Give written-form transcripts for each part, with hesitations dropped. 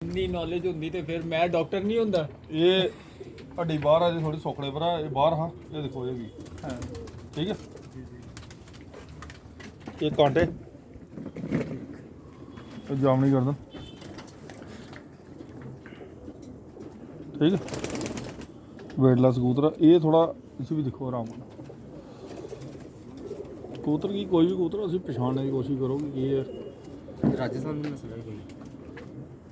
ਇੰਨੀ ਨੌਲੇਜ ਹੁੰਦੀ ਤੇ ਫਿਰ ਮੈਂ ਡਾਕਟਰ ਨਹੀਂ ਹੁੰਦਾ। ਇਹ ਹੱਡੀ ਬਾਹਰ ਆ ਜੀ ਥੋੜੀ ਸੋਕੜੇ ਪਰ ਆ, ਇਹ ਬਾਹਰ ਹਾਂ ਇਹ ਦੇਖੋ ਇਹ ਵੀ ਹਾਂ ਠੀਕ ਹੈ। ਇਹ ਕਾਂਟੇ ਇਹ ਜਾਮ ਨਹੀਂ ਕਰਦਾ ਠੀਕ ਹੈ। वेटलेस कबूतर ये थोड़ा इसी भी देखो आराम ਨਾਲ कबूतर की कोई भी कबूतर असं पछाणने की कोशिश करो कि ये राजस्थान में नस्ल है कोई?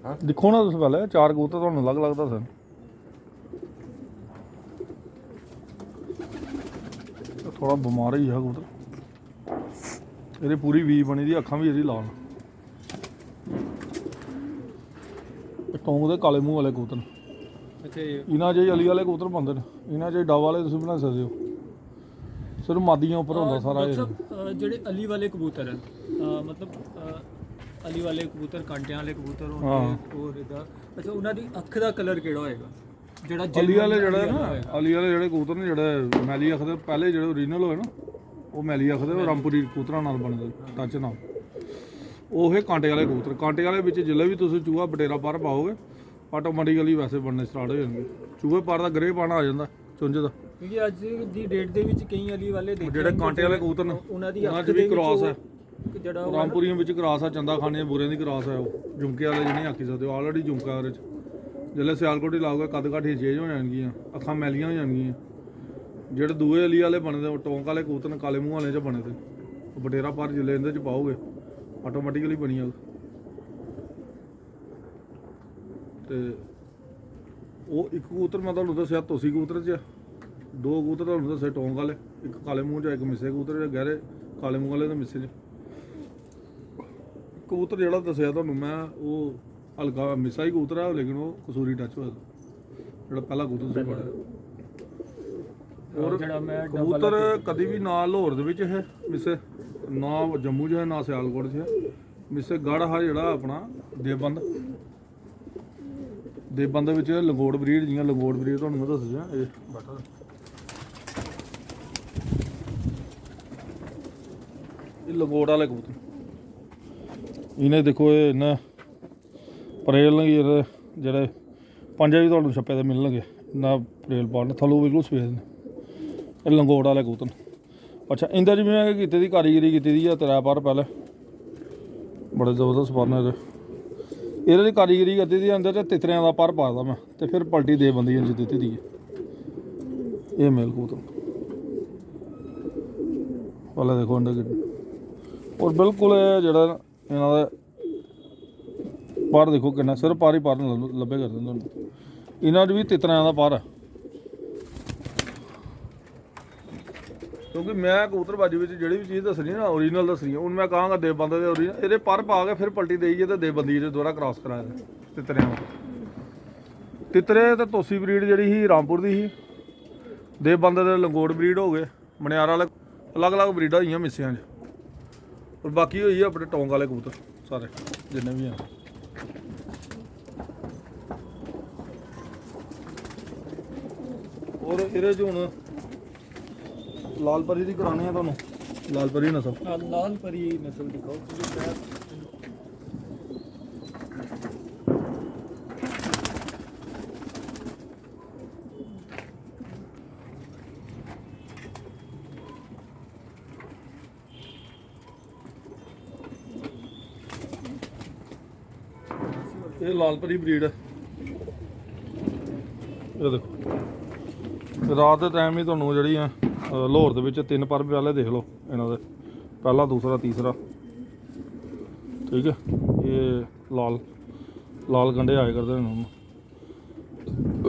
हाँ देखो ना तुम पहले चार कबूतर तो अलग अलग दसन थोड़ा बीमार ही है कबूतर ये पूरी वी बनी दी अखां भी ये लाल टोंग दे काले मूँह वाले कबूतर ਅੱਛਾ इन्हों च अली वाले कबूतर बनते हैं इन्हों च डव वाले तुम बना सकते हो सिर्फ मादियों उपर होंगे सारा ये ਜਿਹੜੇ ਅਲੀ ਵਾਲੇ ਕਬੂਤਰ ਹਨ ਮਤਲਬ ਅਲੀ ਵਾਲੇ ਕਬੂਤਰ ਕਾਂਟਿਆਂ ਵਾਲੇ ਕਬੂਤਰ ਹੋਣਗੇ ਹੋਰ ਇਹਦਾ ਅੱਛਾ ਉਹਨਾਂ ਦੀ ਅੱਖ ਦਾ ਕਲਰ ਕਿਹੜਾ ਹੋਏਗਾ ਜਿਹੜਾ ਅਲੀ ਵਾਲੇ ਜਿਹੜਾ ਨਾ ਅਲੀ ਵਾਲੇ ਜਿਹੜੇ ਕਬੂਤਰ ਨੇ ਜਿਹੜੇ ਮੈਲੀ ਅੱਖ ਦੇ ਪਹਿਲੇ ਜਿਹੜੇ ਓਰੀਜਨਲ ਹੋਏ ਨਾ ਉਹ ਮੈਲੀ ਅੱਖ ਦੇ ਉਹ ਰਾਮਪੁਰੀ ਕਬੂਤਰਾਂ ਨਾਲ ਬਣਦੇ ਟੱਚ ਨਾਲ ਉਹ ਹੈ ਕਾਂਟੇ ਵਾਲੇ ਕਬੂਤਰ ਕਾਂਟੇ ਵਾਲੇ ਵਿੱਚ ਜਿੱਲੇ ਵੀ ਤੁਸੀਂ ਚੂਹਾ ਬਟੇਰਾ ਪਰ ਪਾਓਗੇ ਆਟੋਮੈਟਿਕਲੀ ਵੈਸੇ ਬਣਨੇ ਸਟਾਰਟ ਹੋ ਜਾਣਗੇ ਚੂਹੇ ਪਰ ਦਾ ਗਰੇ ਪਾਣਾ ਆ ਜਾਂਦਾ ਚੁੰਝ ਦਾ ਕਿਉਂਕਿ ਅੱਜ ਦੀ ਡੇਟ ਦੇ ਵਿੱਚ ਕਈ ਅਲੀ ਵਾਲੇ ਦੇਖੇ ਜਿਹੜੇ ਕਾਂਟੇ ਵਾਲੇ ਕਬੂਤਰ ਨੇ ਉਹਨਾਂ ਦੀ ਉਹਨਾਂ 'ਚ ਵੀ ਕ੍ਰਾਸ ਹੈ ਜਿਹੜਾ ਰਾਮਪੁਰੀਆਂ ਵਿੱਚ ਕ੍ਰਾਸ ਆ ਚੰਦਾ ਖਾਣੀਆਂ ਬੁਰਿਆਂ ਦੀ ਕ੍ਰਾਸ ਹੈ ਉਹ ਜੁਮਕੇ ਵਾਲੇ ਜਿਹਨੇ ਆਖੀ ਸਕਦੇ ਹੋ ਆਲਰੇਡੀ ਜੁਮਕਾ ਉਹਦੇ 'ਚ ਜਿੱਲੇ ਸਿਆਲਕੋਟ ਹੀ ਲਾਓਗੇ ਕੱਦ ਘੱਟ ਹੀ ਚੇਂਜ ਹੋ ਜਾਣਗੀਆਂ ਅੱਖਾਂ ਮੈਲੀਆਂ ਹੋ ਜਾਣਗੀਆਂ ਜਿਹੜੇ ਦੂਏ ਅਲੀ ਵਾਲੇ ਬਣਦੇ ਉਹ ਟੋਂਕ ਵਾਲੇ ਕਬੂਤਰ ਨੇ ਕਾਲੇ ਮੂੰਹ ਵਾਲੇ 'ਚ ਬਣੇ ਤੇ ਉਹ ਬਟੇਰਾ ਪਰ ਜਿੱਲੇ ਇਹਦੇ 'ਚ ਪਾਓਗੇ ਆਟੋਮੈਟਿਕਲੀ ਬਣੀ ਆ ਤੇ ਉਹ ਇੱਕ ਕਬੂਤਰ ਮੈਂ ਤੁਹਾਨੂੰ ਦੱਸਿਆ ਤੋਸੀ ਕਬੂਤਰ 'ਚ ਦੋ ਕਬੂਤਰ ਤੁਹਾਨੂੰ ਦੱਸੇ ਟੋਂਕ ਵਾਲੇ ਇੱਕ ਕਾਲੇ ਮੂੰਹ 'ਚ ਇੱਕ ਮਿੱਸੇ ਕਬੂਤਰ ਜਿਹੜੇ ਗਹਿਰੇ ਕਾਲੇ ਮੂੰਹ ਵਾਲੇ ਤੇ ਮਿੱਸੇ 'ਚ ਕਬੂਤਰ ਜਿਹੜਾ ਦੱਸਿਆ ਤੁਹਾਨੂੰ ਮੈਂ ਉਹ ਹਲਕਾ ਮਿੱਸਾ ਹੀ ਕਬੂਤਰ ਹੈ ਲੇਕਿਨ ਉਹ ਕਸੂਰੀ ਟੱਚ ਹੋਇਆ ਜਿਹੜਾ ਪਹਿਲਾ ਕਬੂਤਰ ਤੁਸੀਂ ਪੜਿਆ ਔਰ ਜਿਹੜਾ ਮੈਂ ਕਬੂਤਰ ਕਦੀ ਵੀ ਨਾ ਲਾਹੌਰ ਦੇ ਵਿੱਚ ਹੈ ਮਿੱਸੇ ਨਾ ਜੰਮੂ 'ਚ ਹੈ ਨਾ ਸਿਆਲਕੋਟ 'ਚ ਹੈ ਮਿੱਸੇ ਗੜ੍ਹ ਹੈ ਜਿਹੜਾ ਆਪਣਾ ਦੇਵਬੰਦ ਦੇ ਵਿੱਚ ਲੰਗੋੜ ਬਰੀਡ ਜਿਹੀਆਂ ਲੰਗੋੜ ਬਰੀਡ ਤੁਹਾਨੂੰ ਮੈਂ ਦੱਸਿਆ ਇਹ ਬੈਠਾ ਇਹ ਲੰਗੋੜ ਵਾਲੇ ਕਬੂਤਰ ਇਹਨੇ ਦੇਖੋ ਇਹ ਇਹਨਾਂ ਪਰੇਲ ਨੇ ਜਿਹੜੇ ਪੰਜੇ ਵੀ ਤੁਹਾਨੂੰ ਛੱਪੇ ਤੇ ਮਿਲਣਗੇ ਨਾ ਪਰੇਲ ਪਾਉਣ ਥੱਲੋਂ ਬਿਲਕੁਲ ਸਵੇਰ ਨੇ ਇਹ ਲੰਗੋੜ ਵਾਲੇ ਕਬੂਤਰ ਅੱਛਾ ਇੰਦਾ ਜਿਵੇਂ ਮੈਂ ਕੀਤੀ ਦੀ ਕਾਰੀਗਰੀ ਕੀਤੀ ਦੀ ਆ ਤੇਰਾ ਪਰ ਪਹਿਲੇ ਬੜੇ ਜ਼ਬਰਦਸਤ ਪਰ ਨੇ ਇਹਦੇ ਦੀ ਕਾਰੀਗਰੀ ਕੀਤੀ ਦੀ ਅੰਦਰ ਤੇ ਤਿਤਰਿਆਂ ਦਾ ਪਰ ਪਾਦਾ ਮੈਂ ਤੇ ਫਿਰ ਪਲਟੀ ਦੇ ਬੰਦੀ ਇੰਜ ਦਿੱਤੀ ਦੀ ਇਹ ਮੇਲ ਕਬੂਤਰ ਵਾਲਾ ਦੇਖੋ ਅੰਦਰ ਔਰ ਬਿਲਕੁਲ ਜਿਹੜਾ ਇਹਨਾਂ ਦਾ ਪਰ ਦੇਖੋ ਕਿੰਨਾ ਸਿਰ ਪਰ ਹੀ ਪਰ ਲੱਭੇ ਕਰਦੇ ਤੁਹਾਨੂੰ ਇਹਨਾਂ 'ਚ ਵੀ ਤਿਤਰਿਆਂ ਦਾ ਪਰ ਹੈ ਕਿਉਂਕਿ ਮੈਂ ਕਬੂਤਰਬਾਜੀ ਵਿੱਚ ਜਿਹੜੀ ਵੀ ਚੀਜ਼ ਦੱਸਣੀ ਨਾ ਓਰੀਜਨਲ ਦੱਸਣੀ ਹੁਣ ਮੈਂ ਕਹਾਂਗਾ ਦੇਵਬੰਦ ਦੇ ਓਰੀਜਨਲ ਇਹਦੇ ਪਰ ਪਾ ਕੇ ਫਿਰ ਪਲਟੀ ਦੇਈਏ ਤੇ ਦੇਵਬੰਦੀ 'ਚ ਦੁਬਾਰਾ ਕ੍ਰਾਸ ਕਰਾਇਆ ਤਿਤਰਿਆਂ ਤਿਤਰੇ ਤੇ ਤੋਸੀ ਬਰੀਡ ਜਿਹੜੀ ਸੀ ਰਾਮਪੁਰ ਦੀ ਸੀ ਦੇਵਬੰਦ ਦੇ ਲੰਗੋੜ ਬਰੀਡ ਹੋ ਗਏ ਮਨਿਆਰ ਵਾਲੇ ਅਲੱਗ-ਅਲੱਗ ਬਰੀਡਾਂ ਹੋਈਆਂ ਮਿੱਸਿਆਂ 'ਚ ਔਰ ਬਾਕੀ ਹੋਈ ਆ ਆਪਣੇ ਟੋਂਕ ਵਾਲੇ ਕਬੂਤਰ ਸਾਰੇ ਜਿੰਨੇ ਵੀ ਆ ਔਰ ਇਹਦੇ 'ਚ ਹੁਣ ਲਾਲ ਪਰੀ ਦੀ ਕਰਾਉਣੀ ਆ ਤੁਹਾਨੂੰ ਲਾਲ ਪਰੀ ਨਸਲ ਲਾਲ ਪਰੀ ਨਸਲ ਦਿਖਾਓ ਇਹ ਲਾਲ ਪਰੀ ਬਰੀਡ ਹੈ ਇਹ ਦੇਖੋ ਰਾਤ ਦੇ ਟਾਈਮ ਹੀ ਤੁਹਾਨੂੰ ਜਿਹੜੀ ਆ ਲਾਹੌਰ ਦੇ ਵਿੱਚ ਤਿੰਨ ਪਰ ਪਹਿਲੇ ਦੇਖ ਲਓ ਇਹਨਾਂ ਦੇ ਪਹਿਲਾ ਦੂਸਰਾ ਤੀਸਰਾ ਠੀਕ ਹੈ ਇਹ ਲਾਲ ਗੰਢੇ ਆਏ ਕਰਦੇ ਨੇ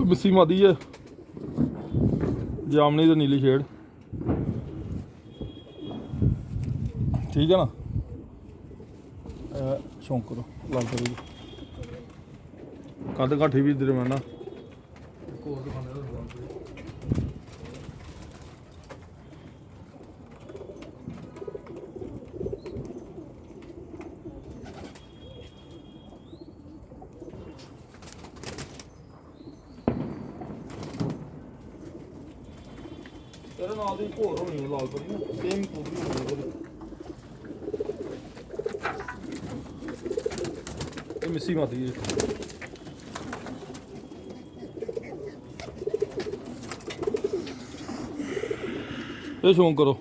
ਮਿੱਸੀ ਮਾਦੀ ਹੈ ਜਾਮਨੀ ਤੇ ਨੀਲੀ ਸ਼ੇਡ ਠੀਕ ਹੈ ਨਾ ਸ਼ੌਂਕ ਕਰੋ ਲਾਲ ਪਰੀ ਕੱਦ ਘਾਠੀ ਵੀ ਦਰਮਿਆਨਾ ਕੋਲ ਦਿਖਾਉਂਦਾ ਇਹਦੇ ਨਾਲ ਦੀ ਘੋਰ ਹੋਣੀ ਹੈ ਲਾਲ ਪਰੀ ਸੇਮ ਪੂਰੀ ਹੋਣੀ ਇਹ ਮਿੱਸੀ ਮਾਦੀ ਹੈ ਇਹ ਸ਼ੌਂਕ ਕਰੋ।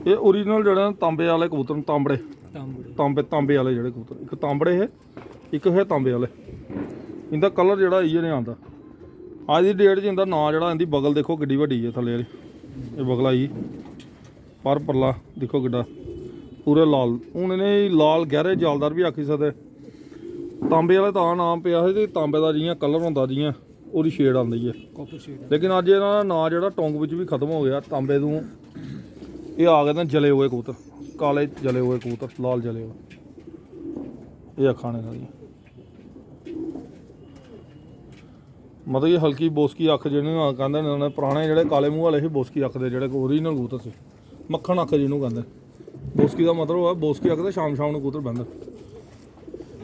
ਇਹ ਓਰੀਜਨਲ ਜਿਹੜਾ ਤਾਂਬੇ ਵਾਲੇ ਕਬੂਤਰ ਨੇ, ਤਾਂਬੜੇ ਤਾਂਬੇ ਵਾਲੇ ਜਿਹੜੇ ਕਬੂਤਰ, ਇੱਕ ਤਾਂਬੜੇ ਹੈ, ਇੱਕ ਹੈ ਤਾਂਬੇ ਵਾਲੇ। ਇਹਦਾ ਕਲਰ ਜਿਹੜਾ ਇਹ ਨਹੀਂ ਆਉਂਦਾ ਅੱਜ ਦੀ ਡੇਟ 'ਚ। ਇਹਦਾ ਨਾਂ ਜਿਹੜਾ, ਇਹਦੀ ਬਗਲ ਦੇਖੋ ਕਿੱਡੀ ਵੱਡੀ ਹੈ ਥੱਲੇ ਵਾਲੀ, ਇਹ ਬਗਲਾ ਜੀ ਪਰ ਪਰਲਾ ਦੇਖੋ ਕਿੱਡਾ ਪੂਰੇ ਲਾਲ। ਹੁਣ ਇਹਨੇ ਲਾਲ ਗਹਿਰੇ ਜਾਲਦਾਰ ਵੀ ਆਖੀ ਸਕਦੇ। ਤਾਂਬੇ ਵਾਲੇ ਤਾਂ ਨਾਮ ਪਿਆ ਸੀ, ਤੇ ਤਾਂਬੇ ਦਾ ਜਿਹੀਆਂ ਕਲਰ ਹੁੰਦਾ, ਜਿਹੀਆਂ ਉਹਦੀ ਸ਼ੇਡ ਆਉਂਦੀ ਹੈ ਕਾਪਰ ਸ਼ੇਡ। ਲੇਕਿਨ ਅੱਜ ਇਹਨਾਂ ਦਾ ਨਾਂ ਜਿਹੜਾ ਟੌਂਗ ਵਿੱਚ ਵੀ ਖਤਮ ਹੋ ਗਿਆ। ਤਾਂਬੇ ਤੋਂ ਇਹ ਆ ਗਏ ਨੇ ਜਲੇ ਹੋਏ ਕਬੂਤਰ, ਕਾਲੇ ਜਲੇ ਹੋਏ ਕਬੂਤਰ, ਲਾਲ ਜਲੇ ਹੋਏ। ਇਹ ਅੱਖਾਂ ਨੇ ਸਾਰੀਆਂ, ਮਤਲਬ ਇਹ ਹਲਕੀ ਬੋਸਕੀ ਅੱਖ ਜਿਹਨੂੰ ਕਹਿੰਦੇ ਨੇ, ਪੁਰਾਣੇ ਜਿਹੜੇ ਕਾਲੇ ਮੂੰਹ ਵਾਲੇ ਸੀ ਬੋਸਕੀ ਅੱਖ ਦੇ ਜਿਹੜੇ ਓਰੀਜਨਲ ਕਬੂਤਰ ਸੀ, ਮੱਖਣ ਅੱਖ ਜਿਹਨੂੰ ਕਹਿੰਦੇ। ਬੋਸਕੀ ਦਾ ਮਤਲਬ ਹੈ ਬੋਸਕੀ ਅੱਖ ਦੇ ਸ਼ਾਮ ਨੂੰ ਕਬੂਤਰ ਬਹਿੰਦੇ।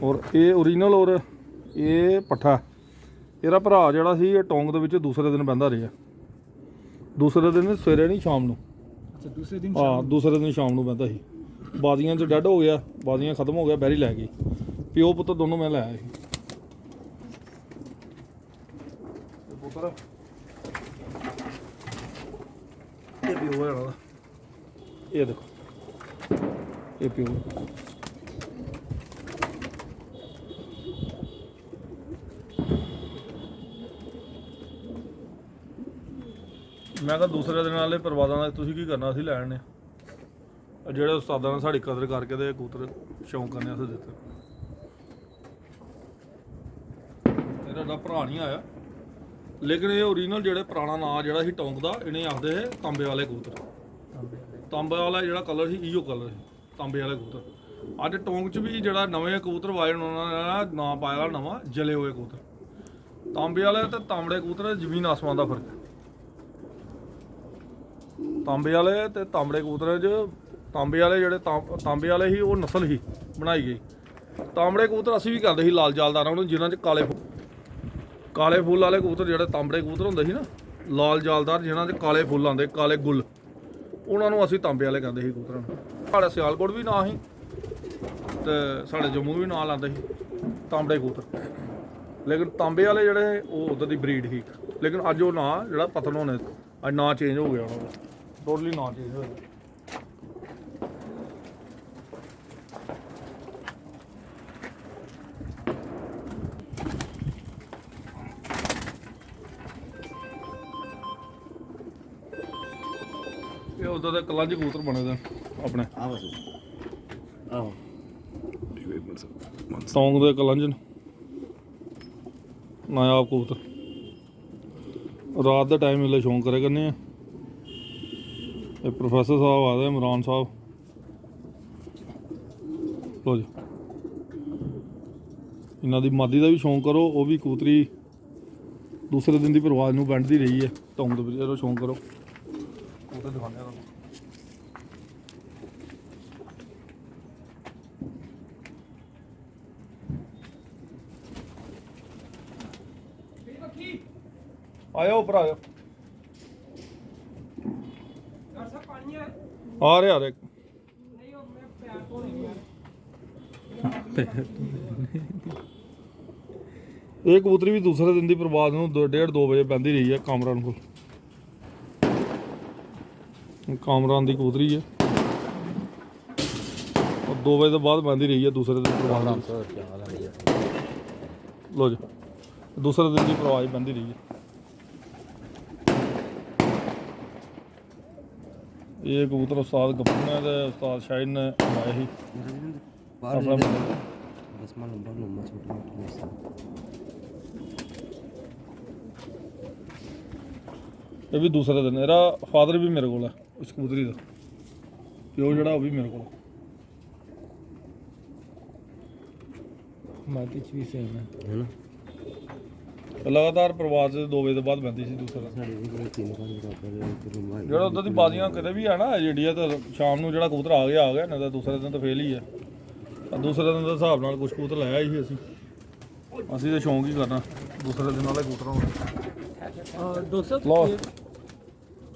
ਔਰ ਇਹ ਓਰੀਜਨਲ, ਔਰ ਇਹ ਪੱਠਾ। ਇਹਦਾ ਭਰਾ ਜਿਹੜਾ ਸੀ ਇਹ ਟੌਂਗ ਦੇ ਵਿੱਚ ਦੂਸਰੇ ਦਿਨ ਬਹਿੰਦਾ ਰਿਹਾ। ਦੂਸਰੇ ਦਿਨ ਸਵੇਰੇ ਨਹੀਂ, ਸ਼ਾਮ ਨੂੰ। ਅੱਛਾ, ਦੂਸਰੇ ਦਿਨ ਹਾਂ, ਦੂਸਰੇ ਦਿਨ ਸ਼ਾਮ ਨੂੰ ਬਹਿੰਦਾ ਸੀ। ਬਾਜ਼ੀਆਂ 'ਚ ਡੈਡ ਹੋ ਗਿਆ, ਬਾਜ਼ੀਆਂ ਖਤਮ ਹੋ ਗਿਆ, ਬੈਰੀ ਲੈ ਗਈ। ਪਿਓ ਪੁੱਤ ਦੋਨੋਂ ਮੈਂ ਲੈ ਆਇਆ ਸੀ। ਪੁੱਤਰ ਇਹ ਪਿਓ ਹੈ ਇਹਦਾ, ਇਹ ਦੇਖੋ ਇਹ ਪਿਓ। ਮੈਂ ਕਿਹਾ ਦੂਸਰੇ ਦਿਨ ਵਾਲੇ ਪਰਵਾਦਾਂ ਦਾ ਤੁਸੀਂ ਕੀ ਕਰਨਾ, ਅਸੀਂ ਲੈਣ ਨੇ। ਜਿਹੜੇ ਉਸਤਾਦਾਂ ਨੇ ਸਾਡੀ ਕਦਰ ਕਰਕੇ ਤੇ ਕਬੂਤਰ ਸ਼ੌਂਕ ਕਰਨੇ ਅਸੀਂ ਦਿੱਤੇ। ਇਹਦਾ ਦਾ ਭਰਾ ਨਹੀਂ ਆਇਆ, ਲੇਕਿਨ ਇਹ ਓਰੀਜਨਲ ਜਿਹੜੇ ਪੁਰਾਣਾ ਨਾਂ ਜਿਹੜਾ ਸੀ ਟੌਂਕ ਦਾ, ਇਹਨੇ ਆਖਦੇ ਸੀ ਤਾਂਬੇ ਵਾਲੇ ਕਬੂਤਰ। ਤਾਂਬੇ ਵਾਲਾ ਜਿਹੜਾ ਕਲਰ ਸੀ, ਇਹੋ ਕਲਰ ਸੀ ਤਾਂਬੇ ਵਾਲੇ ਕਬੂਤਰ। ਅੱਜ ਟੌਂਕ 'ਚ ਵੀ ਜਿਹੜਾ ਨਵੇਂ ਕਬੂਤਰ ਵਾਏ ਉਹਨਾਂ ਨੇ ਨਾਂ ਪਾਇਆ ਨਵਾਂ, ਜਲੇ ਹੋਏ ਕਬੂਤਰ। ਤਾਂਬੇ ਵਾਲੇ ਤੇ ਤਾਂਬੜੇ ਕਬੂਤਰ ਜ਼ਮੀਨ ਆਸਮਾਨ ਦਾ ਫਰਕ ਹੈ। ਤਾਂਬੇ ਵਾਲੇ ਤੇ ਤਾਂਬੜੇ ਕਬੂਤਰਾਂ 'ਚ, ਤਾਂਬੇ ਵਾਲੇ ਜਿਹੜੇ ਤਾਂਬੇ ਵਾਲੇ ਸੀ ਉਹ ਨਸਲ ਹੀ ਬਣਾਈ ਗਈ। ਤਾਂਬੜੇ ਕਬੂਤਰ ਅਸੀਂ ਵੀ ਕਰਦੇ ਸੀ ਲਾਲ ਜਾਲਦਾਰਾਂ ਨੂੰ, ਜਿਨ੍ਹਾਂ 'ਚ ਕਾਲੇ ਫੁੱਲ ਵਾਲੇ ਕਬੂਤਰ, ਜਿਹੜੇ ਤਾਂਬੜੇ ਕਬੂਤਰ ਹੁੰਦੇ ਸੀ ਨਾ ਲਾਲ ਜਾਲਦਾਰ, ਜਿਨ੍ਹਾਂ 'ਚ ਕਾਲੇ ਫੁੱਲ ਆਉਂਦੇ, ਕਾਲੇ ਗੁੱਲ, ਉਹਨਾਂ ਨੂੰ ਅਸੀਂ ਤਾਂਬੇ ਵਾਲੇ ਕਹਿੰਦੇ ਸੀ ਕਬੂਤਰਾਂ ਨੂੰ। ਸਾਡੇ ਸਿਆਲਕੋਟ ਵੀ ਨਾਂ ਸੀ ਤੇ ਸਾਡੇ ਜੰਮੂ ਵੀ ਨਾਂ ਲਾਉਂਦੇ ਸੀ ਤਾਂਬੜੇ ਕਬੂਤਰ। ਲੇਕਿਨ ਤਾਂਬੇ ਵਾਲੇ ਜਿਹੜੇ ਉਹ ਉੱਧਰ ਦੀ ਬਰੀਡ ਸੀ। ਲੇਕਿਨ ਅੱਜ ਉਹ ਨਾਂ ਜਿਹੜਾ ਪਤਨ ਹੋਣੇ, ਅੱਜ ਨਾਂ ਚੇਂਜ ਹੋ ਗਿਆ ਉਹਨਾਂ ਦਾ, ਟੋਟਲੀ ਨਾਂ ਚੇਂਜ ਹੋ ਗਿਆ। ਇਹ ਉਦੋਂ ਦੇ ਕਲੰਜ ਕਬੂਤਰ ਬਣੇ ਦੇ ਆਪਣੇ, ਆਹੋ ਟੌਂਗ ਦੇ ਕਲੰਜ ਨਾਇਆਬ ਕਬੂਤਰ। ਰਾਤ ਦੇ ਟਾਈਮ ਵੇਲੇ ਸ਼ੌਂਕ ਕਰੇ ਕਰਨੇ ਆ। ਇਹ ਪ੍ਰੋਫੈਸਰ ਸਾਹਿਬ ਆਦੇ, ਇਮਰਾਨ ਸਾਹਿਬ। ਲੋ ਜੀ, ਇਹਨਾਂ ਦੀ ਮਾਦੀ ਦਾ ਵੀ ਸ਼ੌਂਕ ਕਰੋ। ਉਹ ਵੀ ਕਬੂਤਰੀ ਦੂਸਰੇ ਦਿਨ ਦੀ ਪਰਵਾਜ਼ ਨੂੰ ਬੈਂਡਦੀ ਰਹੀ ਹੈ ਟੌਂਗ ਦੇ ਵਿੱਚ। ਇਹਦਾ ਸ਼ੌਂਕ ਕਰੋ, ਕਬੂਤਰ ਦਿਖਾਉਂਦੇ ਆ ਤੁਹਾਨੂੰ। ਆਇਓ ਉੱਪਰ ਆਇਓ, ਆ ਰਹੇ ਇਹ ਕਬੂਤਰੀ ਵੀ ਦੂਸਰੇ ਦਿਨ ਦੀ ਪਰਵਾਜ਼ ਨੂੰ 1:30-2 ਵਜੇ ਪੈਂਦੀ ਰਹੀ ਹੈ ਕਾਮਰਾਨ ਕੋਲ। ਕਾਮਰਾਨ ਦੀ ਕਬੂਤਰੀ ਹੈ, ਉਹ 2 ਵਜੇ ਤੋਂ ਬਾਅਦ ਪੈਂਦੀ ਰਹੀ ਹੈ ਦੂਸਰੇ ਦਿਨ ਪਰਵਾਜ਼। ਲੋ ਜੀ, ਦੂਸਰੇ ਦਿਨ ਦੀ ਪਰਵਾਜ਼ ਪੈਂਦੀ ਰਹੀ ਹੈ। ਇਹ ਕਬੂਤਰ ਉਸਤਾਦ ਗੱਪੂ ਨੇ ਤੇ ਉਸਤਾਦ ਸ਼ਾਹਿਦ ਨੇ ਬਣਾਏ ਸੀ ਆਪਣਾ। 10ਵਾਂ ਨੰਬਰ ਛੋਟਾ। ਇਹ ਵੀ ਦੂਸਰੇ ਦਿਨ। ਇਹਦਾ ਫਾਦਰ ਵੀ ਮੇਰੇ ਕੋਲ ਹੈ ਇਸ ਕਬੂਤਰੀ ਦਾ, ਪਿਓ ਜਿਹੜਾ ਉਹ ਵੀ ਮੇਰੇ ਕੋਲ। ਮਾਤੀ ਚ ਵੀ ਸੇਮ ਹੈ ਨਾ। ਲਗਾਤਾਰ ਪ੍ਰਵਾਸ 2 ਵਜੇ ਤੋਂ ਬਾਅਦ ਬੈਂਦੀ ਸੀ ਦੂਸਰਾ। ਸਾਡੇ ਵੀ ਕੋਲ 3-5 ਬਰਾਬਰ ਜਿਹੜਾ ਉੱਧਰ ਦੀ ਬਾਜ਼ੀਆਂ ਕਿਤੇ ਵੀ ਹੈ ਨਾ ਜਿਹੜੀ ਆ, ਤਾਂ ਸ਼ਾਮ ਨੂੰ ਜਿਹੜਾ ਕਬੂਤਰ ਆ ਗਿਆ ਨਹੀਂ ਤਾਂ ਦੂਸਰੇ ਦਿਨ ਤਾਂ ਫੇਲ ਹੀ ਹੈ। ਦੂਸਰੇ ਦਿਨ ਦੇ ਹਿਸਾਬ ਨਾਲ ਕੁਛ ਕਬੂਤਰ ਲਾਇਆ ਹੀ ਅਸੀਂ ਤਾਂ ਸ਼ੌਂਕ ਹੀ ਕਰਨਾ ਦੂਸਰੇ ਦਿਨ ਵਾਲੇ ਕਬੂਤਰਾਂ ਨੂੰ। ਦੋਸਤ ਲਓ,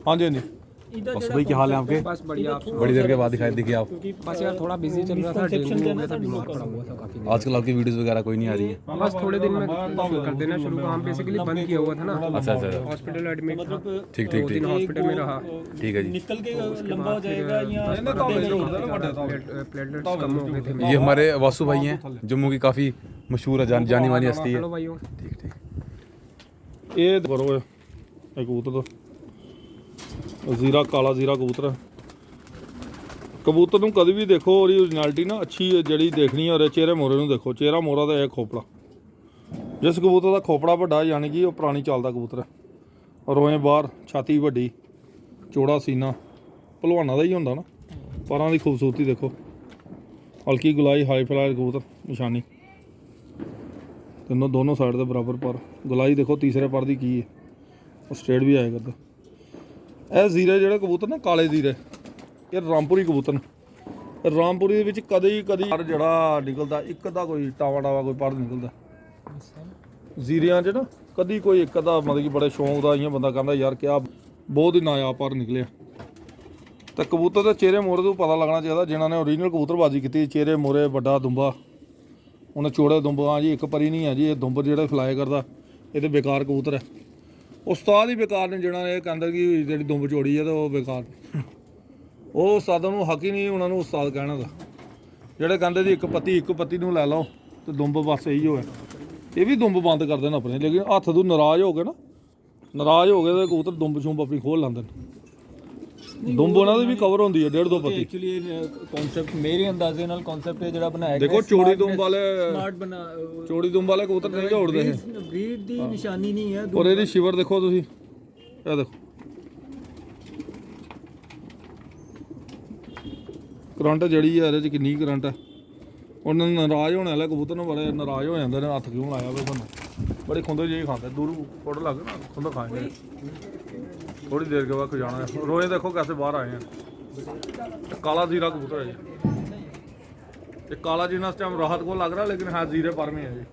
ਹਾਂਜੀ ਹਾਂਜੀ ਇਹਦਾ बस भाई क्या हाल है आपके? बस बढ़िया आप बड़ी देर के बाद दिखे आप। बस यार थोड़ा बिजी चल रहा था, डेंगू हो गया था, बीमार पड़ा हुआ था काफी दिन। आजकल आपकी वीडियोस वगैरह कोई नहीं आ रही है? बस थोड़े दिन में कर देना शुरू, काम बेसिकली बंद किया हुआ था ना। अच्छा अच्छा, हॉस्पिटल एडमिट था, ठीक ठीक 2 ठीक, दिन हॉस्पिटल में रहा। ठीक है जी। निकल के लंबा हो जाएगा या प्लेटलेट्स कम हो गए थे मेरे। ये हमारे वासु भाई हैं, जम्मू की काफ़ी मशहूर है, जानी मानी हस्ती है। हेलो भाइयों। ठीक ठीक। ਇਹ ਕਰੋ ਇਹ ਕਬੂਤਰ ਦਾ ਜ਼ੀਰਾ, ਕਾਲਾ ਜ਼ੀਰਾ ਕਬੂਤਰ ਹੈ। ਕਬੂਤਰ ਨੂੰ ਕਦੇ ਵੀ ਦੇਖੋ ਉਹਦੀ ਓਰੀਜਨੈਲਿਟੀ ਨਾ ਅੱਛੀ ਹੈ, ਜਿਹੜੀ ਦੇਖਣੀ ਹੈ ਉਹਦੇ ਚਿਹਰੇ ਮੋਰੇ ਨੂੰ ਦੇਖੋ। ਚਿਹਰਾ ਮੋਰਾ ਦਾ ਇਹ ਖੋਪੜਾ, ਜਿਸ ਕਬੂਤਰ ਦਾ ਖੋਪੜਾ ਵੱਡਾ ਯਾਨੀ ਕਿ ਉਹ ਪੁਰਾਣੀ ਚਾਲ ਦਾ ਕਬੂਤਰ ਹੈ। ਰੋਏ ਬਾਹਰ, ਛਾਤੀ ਵੱਡੀ, ਚੌੜਾ ਸੀਨਾ, ਭਲਵਾਨਾਂ ਦਾ ਹੀ ਹੁੰਦਾ ਨਾ। ਪਰਾਂ ਦੀ ਖੂਬਸੂਰਤੀ ਦੇਖੋ, ਹਲਕੀ ਗੁਲਾਈ, ਹਾਈ ਫਲਾਈ ਕਬੂਤਰ ਨਿਸ਼ਾਨੀ, ਤਿੰਨੋਂ ਦੋਨੋਂ ਸਾਈਡ ਦੇ ਬਰਾਬਰ ਪਰ। ਗੁਲਾਈ ਦੇਖੋ ਤੀਸਰੇ ਪਰ ਦੀ ਕੀ ਹੈ, ਉਹ ਸਟ੍ਰੇਟ ਵੀ ਆਇਆ ਕਰਦਾ। ਇਹ ਜ਼ੀਰੇ ਜਿਹੜੇ ਕਬੂਤਰ ਨਾ, ਕਾਲੇ ਜ਼ੀਰੇ, ਇਹ ਰਾਮਪੁਰੀ ਕਬੂਤਰ ਨੇ। ਰਾਮਪੁਰੀ ਦੇ ਵਿੱਚ ਕਦੇ ਪਰ ਜਿਹੜਾ ਨਿਕਲਦਾ ਇੱਕ ਦਾ ਕੋਈ ਟਾਵਾ ਕੋਈ ਪਰ ਨਿਕਲਦਾ ਜ਼ੀਰਿਆਂ 'ਚ ਨਾ। ਕਦੀ ਕੋਈ ਇੱਕ ਦਾ ਮਤਲਬ ਕਿ ਬੜੇ ਸ਼ੌਂਕ ਦਾ ਇਆਂ ਬੰਦਾ ਕਹਿੰਦਾ ਯਾਰ ਕਿਆ ਬਹੁਤ ਹੀ ਨਾਯਾਬ ਪਰ ਨਿਕਲਿਆ। ਤਾਂ ਕਬੂਤਰ ਦੇ ਚਿਹਰੇ ਮੋਰੇ ਤੋਂ ਪਤਾ ਲੱਗਣਾ ਚਾਹੀਦਾ ਜਿਨ੍ਹਾਂ ਨੇ ਓਰੀਜਨਲ ਕਬੂਤਰਬਾਜ਼ੀ ਕੀਤੀ। ਚਿਹਰੇ ਮੋਰੇ ਵੱਡਾ ਦੁੰਬਾ, ਉਹਨੇ ਚੌੜੇ ਦੁੰਬ ਆ ਜੀ, ਇੱਕ ਪਰੀ ਨਹੀਂ ਆ ਜੀ। ਇਹ ਦੁੰਬ ਜਿਹੜਾ ਫਲਾਈ ਕਰਦਾ ਇਹ ਤਾਂ ਬੇਕਾਰ ਕਬੂਤਰ ਹੈ। ਉਸਤਾਦ ਹੀ ਬੇਕਾਰ ਨੇ ਜਿਹਨਾਂ ਨੇ ਇਹ ਕਹਿੰਦਾ ਕਿ ਜਿਹੜੀ ਦੁੰਬ ਚੋੜੀ ਹੈ ਤਾਂ ਉਹ ਬੇਕਾਰ। ਉਹ ਉਸਤਾਦਾਂ ਨੂੰ ਹੱਕ ਹੀ ਨਹੀਂ ਉਹਨਾਂ ਨੂੰ ਉਸਤਾਦ ਕਹਿਣ ਦਾ, ਜਿਹੜੇ ਕਹਿੰਦੇ ਜੀ ਇੱਕ ਪੱਤੀ ਨੂੰ ਲੈ ਲਓ ਤੇ ਦੁੰਬ ਬਸ ਇਹੀ ਹੋਇਆ। ਇਹ ਵੀ ਦੁੰਬ ਬੰਦ ਕਰ ਦੇਣ ਆਪਣੇ, ਲੇਕਿਨ ਹੱਥ ਤੋਂ ਨਾਰਾਜ਼ ਹੋ ਗਏ ਤੇ ਕਬੂਤਰ ਦੁੰਬ ਛੁੰਬ ਆਪਣੀ ਖੋਲ ਲੈਂਦੇ ਨੇ। ਦੁੰਬ ਉਹਨਾਂ ਦੀ ਵੀ ਕਵਰ ਹੁੰਦੀ ਹੈ 1.5-2 ਪੱਤੀ। ਐਕਚੁਅਲੀ ਇਹ ਕਨਸੈਪਟ ਮੇਰੇ ਅੰਦਾਜ਼ੇ ਨਾਲ ਕਨਸੈਪਟ ਇਹ ਜਿਹੜਾ ਬਣਾਇਆ ਦੇਖੋ ਚੌੜੀ ਦੁੰਬ ਵਾਲੇ ਕਬੂਤਰ ਨਹੀਂ ਉੜਦੇ ਇਹ। ਬਰੀਡ ਦੀ ਨਿਸ਼ਾਨੀ ਨਹੀਂ ਹੈ। ਔਰ ਇਹਦੀ ਸ਼ਿਵਰ ਦੇਖੋ ਤੁਸੀਂ, ਇਹ ਦੇਖੋ ਕਰੰਟ ਜਿਹੜੀ ਹੈ ਇਹਦੇ 'ਚ ਕਿੰਨੀ ਕਰੰਟ ਹੈ। ਉਹਨਾਂ ਨੂੰ ਨਾਰਾਜ਼ ਹੋਣ ਵਾਲੇ ਕਬੂਤਰ ਨੂੰ ਬੜੇ ਨਾਰਾਜ਼ ਹੋ ਜਾਂਦੇ ਨੇ, ਹੱਥ ਕਿਉਂ ਲਾਇਆ ਵੇ ਤੁਹਾਨੂੰ। ਬੜੀ ਖੁੰਦੇ ਜਿਹੀ ਖਾਂਦੇ, ਦੂਰ ਫੋਟੋ ਲੱਗ ਨਾ ਖੁੰਦਾ ਖਾएंगे। थोड़ी देर के बाद जाना है। रोए देखो कैसे बाहर आए हैं। काला जीरा कबूतर है जी। ये काला जीना इस टाइम राहत को लग रहा है, लेकिन है जीरे पर में है जी।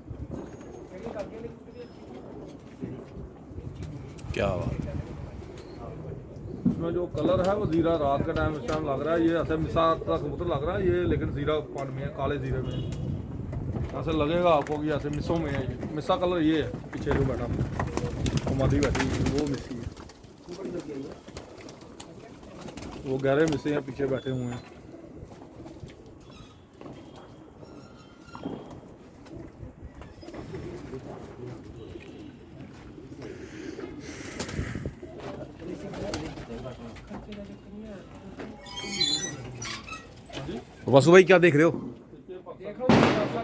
क्या बात। इसमें जो कलर है वो जीरा रात के टाइम इस टाइम लग रहा है। ये ऐसे मिसा का कबूतर लग रहा है ये, लेकिन जीरा पर में है, काले जीरे में। ऐसे लगेगा आपको कि ऐसे मिसों में है। ये मिसा कलर ये है। पीछे जो बैठा हमारी बैठी वो मिसी है, वो गहरे मिसे हैं पीछे बैठे हुए हैं। वासु भाई क्या देख रहे हो?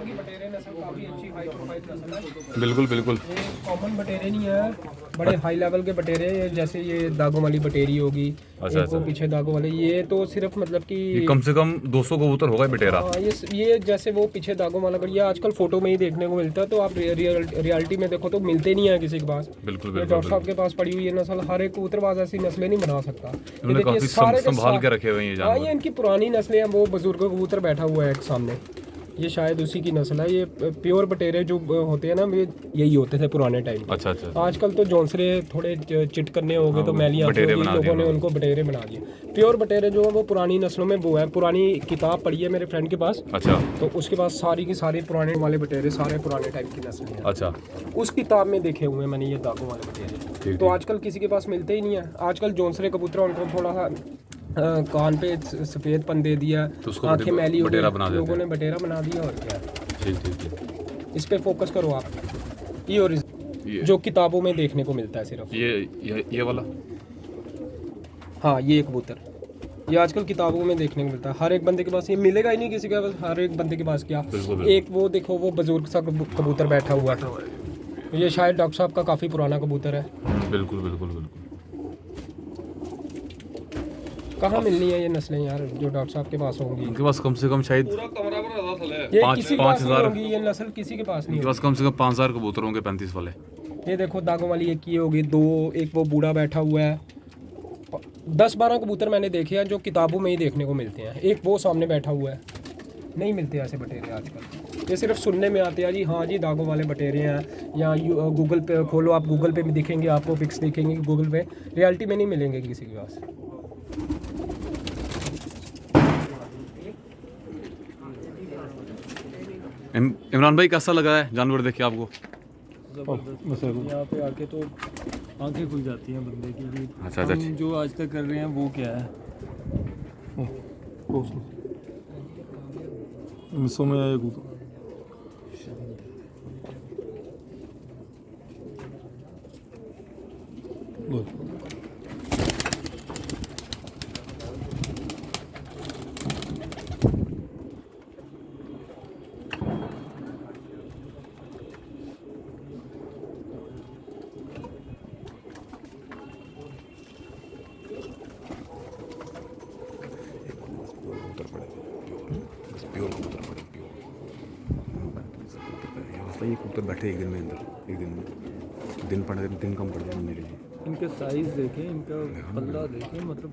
की बटेरे नस्ल काफी अच्छी हाई प्रोफाइल नस्ल है। बिल्कुल बिल्कुल। ये कॉमन बटेरे नहीं है, बड़े हाई लेवल के बटेरे, जैसे ये दागों वाली बटेरी होगी। अच्छा, वो पीछे दागों वाले, ये तो सिर्फ मतलब कि ये कम से कम 200 कबूतर होगा बेटेरा। ये जैसे वो पीछे दागों वाला बढ़िया आजकल फोटो में ही देखने को मिलता है, तो आप रियलिटी में देखो तो मिलते नहीं है किसी के पास। बिल्कुल डॉक्टर साहब के पास पड़ी हुई है नस्ल, हर एक कबूतरबाज ऐसी नस्लें नहीं बना सकता। उन्होंने काफी संभाल के रखे हुए हैं ये हाँ, जानवर। ये इनकी पुरानी नस्लें हैं। वो बुजुर्ग कबूतर बैठा हुआ है एक सामने, ये शायद उसी की नस्ल है। ये प्योर बटेरे जो होते हैं ना, ये यही होते थे पुराने टाइम। अच्छा अच्छा। आजकल तो जौनसरे थोड़े चिट करने हो गए, तो मैली बटेरे बना लोगों ने दिए उनको बटेरे बना दिए। प्योर बटेरे जो है वो पुरानी नस्लों में वो है। पुरानी किताब पढ़ी है मेरे फ्रेंड के पास, अच्छा तो उसके पास सारी की सारी पुराने वाले बटेरे, सारे पुराने टाइप की नस्लें हैं। अच्छा। उस किताब में देखे हुए हैं मैंने ये दागों वाले बटेरे। ठीक तो आजकल किसी के पास मिलते ही नहीं है। आजकल जौनसरे कबूतर उनको थोड़ा सा कान पे सफ़ेद पन दे दिया, तो उसको आंखें मैली हो बटेरा बना गई, देते लोगों हैं। ने बटेरा बना दिया। और क्या, ठीक ठीक ठीक। इस पे फोकस करो आप। ये और ये जो किताबों में देखने को मिलता है सिर्फ। ये वाला। हाँ, ये कबूतर ये आजकल किताबों में देखने को मिलता है। हर एक बंदे के पास ये मिलेगा ही नहीं किसी के पास। हर एक बंदे के पास क्या, एक वो देखो वो बुजुर्ग सा कबूतर बैठा हुआ है, ये शायद डॉक्टर साहब का काफ़ी पुराना कबूतर है। बिल्कुल बिल्कुल बिल्कुल। कहाँ मिलनी है ये नस्लें यार जो डॉक्टर साहब के पास होंगी? इनके पास कम से कम शायद पूरा कमरा भरा था थले। ये 5 किसी के पास नहीं 5,000 होगी, ये नस्ल किसी के पास नहीं इनके पास कम से कम 5,000 कबूतर होंगे 35 वाले। होगी। ये देखो दागों वाली एक ये होगी, दो, एक वो बूढ़ा बैठा हुआ है। 10-12 कबूतर मैंने देखे हैं जो किताबों में ही देखने को मिलते हैं। एक वो सामने बैठा हुआ है। नहीं मिलते ऐसे बटेरे आजकल, ये सिर्फ सुनने में आते हैं जी। हाँ जी, दागों वाले बटेरे हैं। या गूगल पे खोलो आप, गूगल पे भी दिखेंगे आपको, पिक्स दिखेंगे गूगल पे। रियलिटी में नहीं मिलेंगे किसी के पास। इमरान भाई कैसा लगा है जानवर देख के आपको? ज़बरदस्त। यहाँ पे आके तो आंखें खुल जाती हैं बंदे की कि अच्छा, हम अच्छा। जो आज तक कर रहे हैं वो क्या है। मिसों में आए कबूतर। लो। प्योर कबूतर पड़े प्योर। ये कबूतर बैठे एक दिन में अंदर, एक दिन में दिन पड़े दिन कम पड़ जाए मेरे लिए। इनके साइज़ देखें, इनका पल्ला देखें, मतलब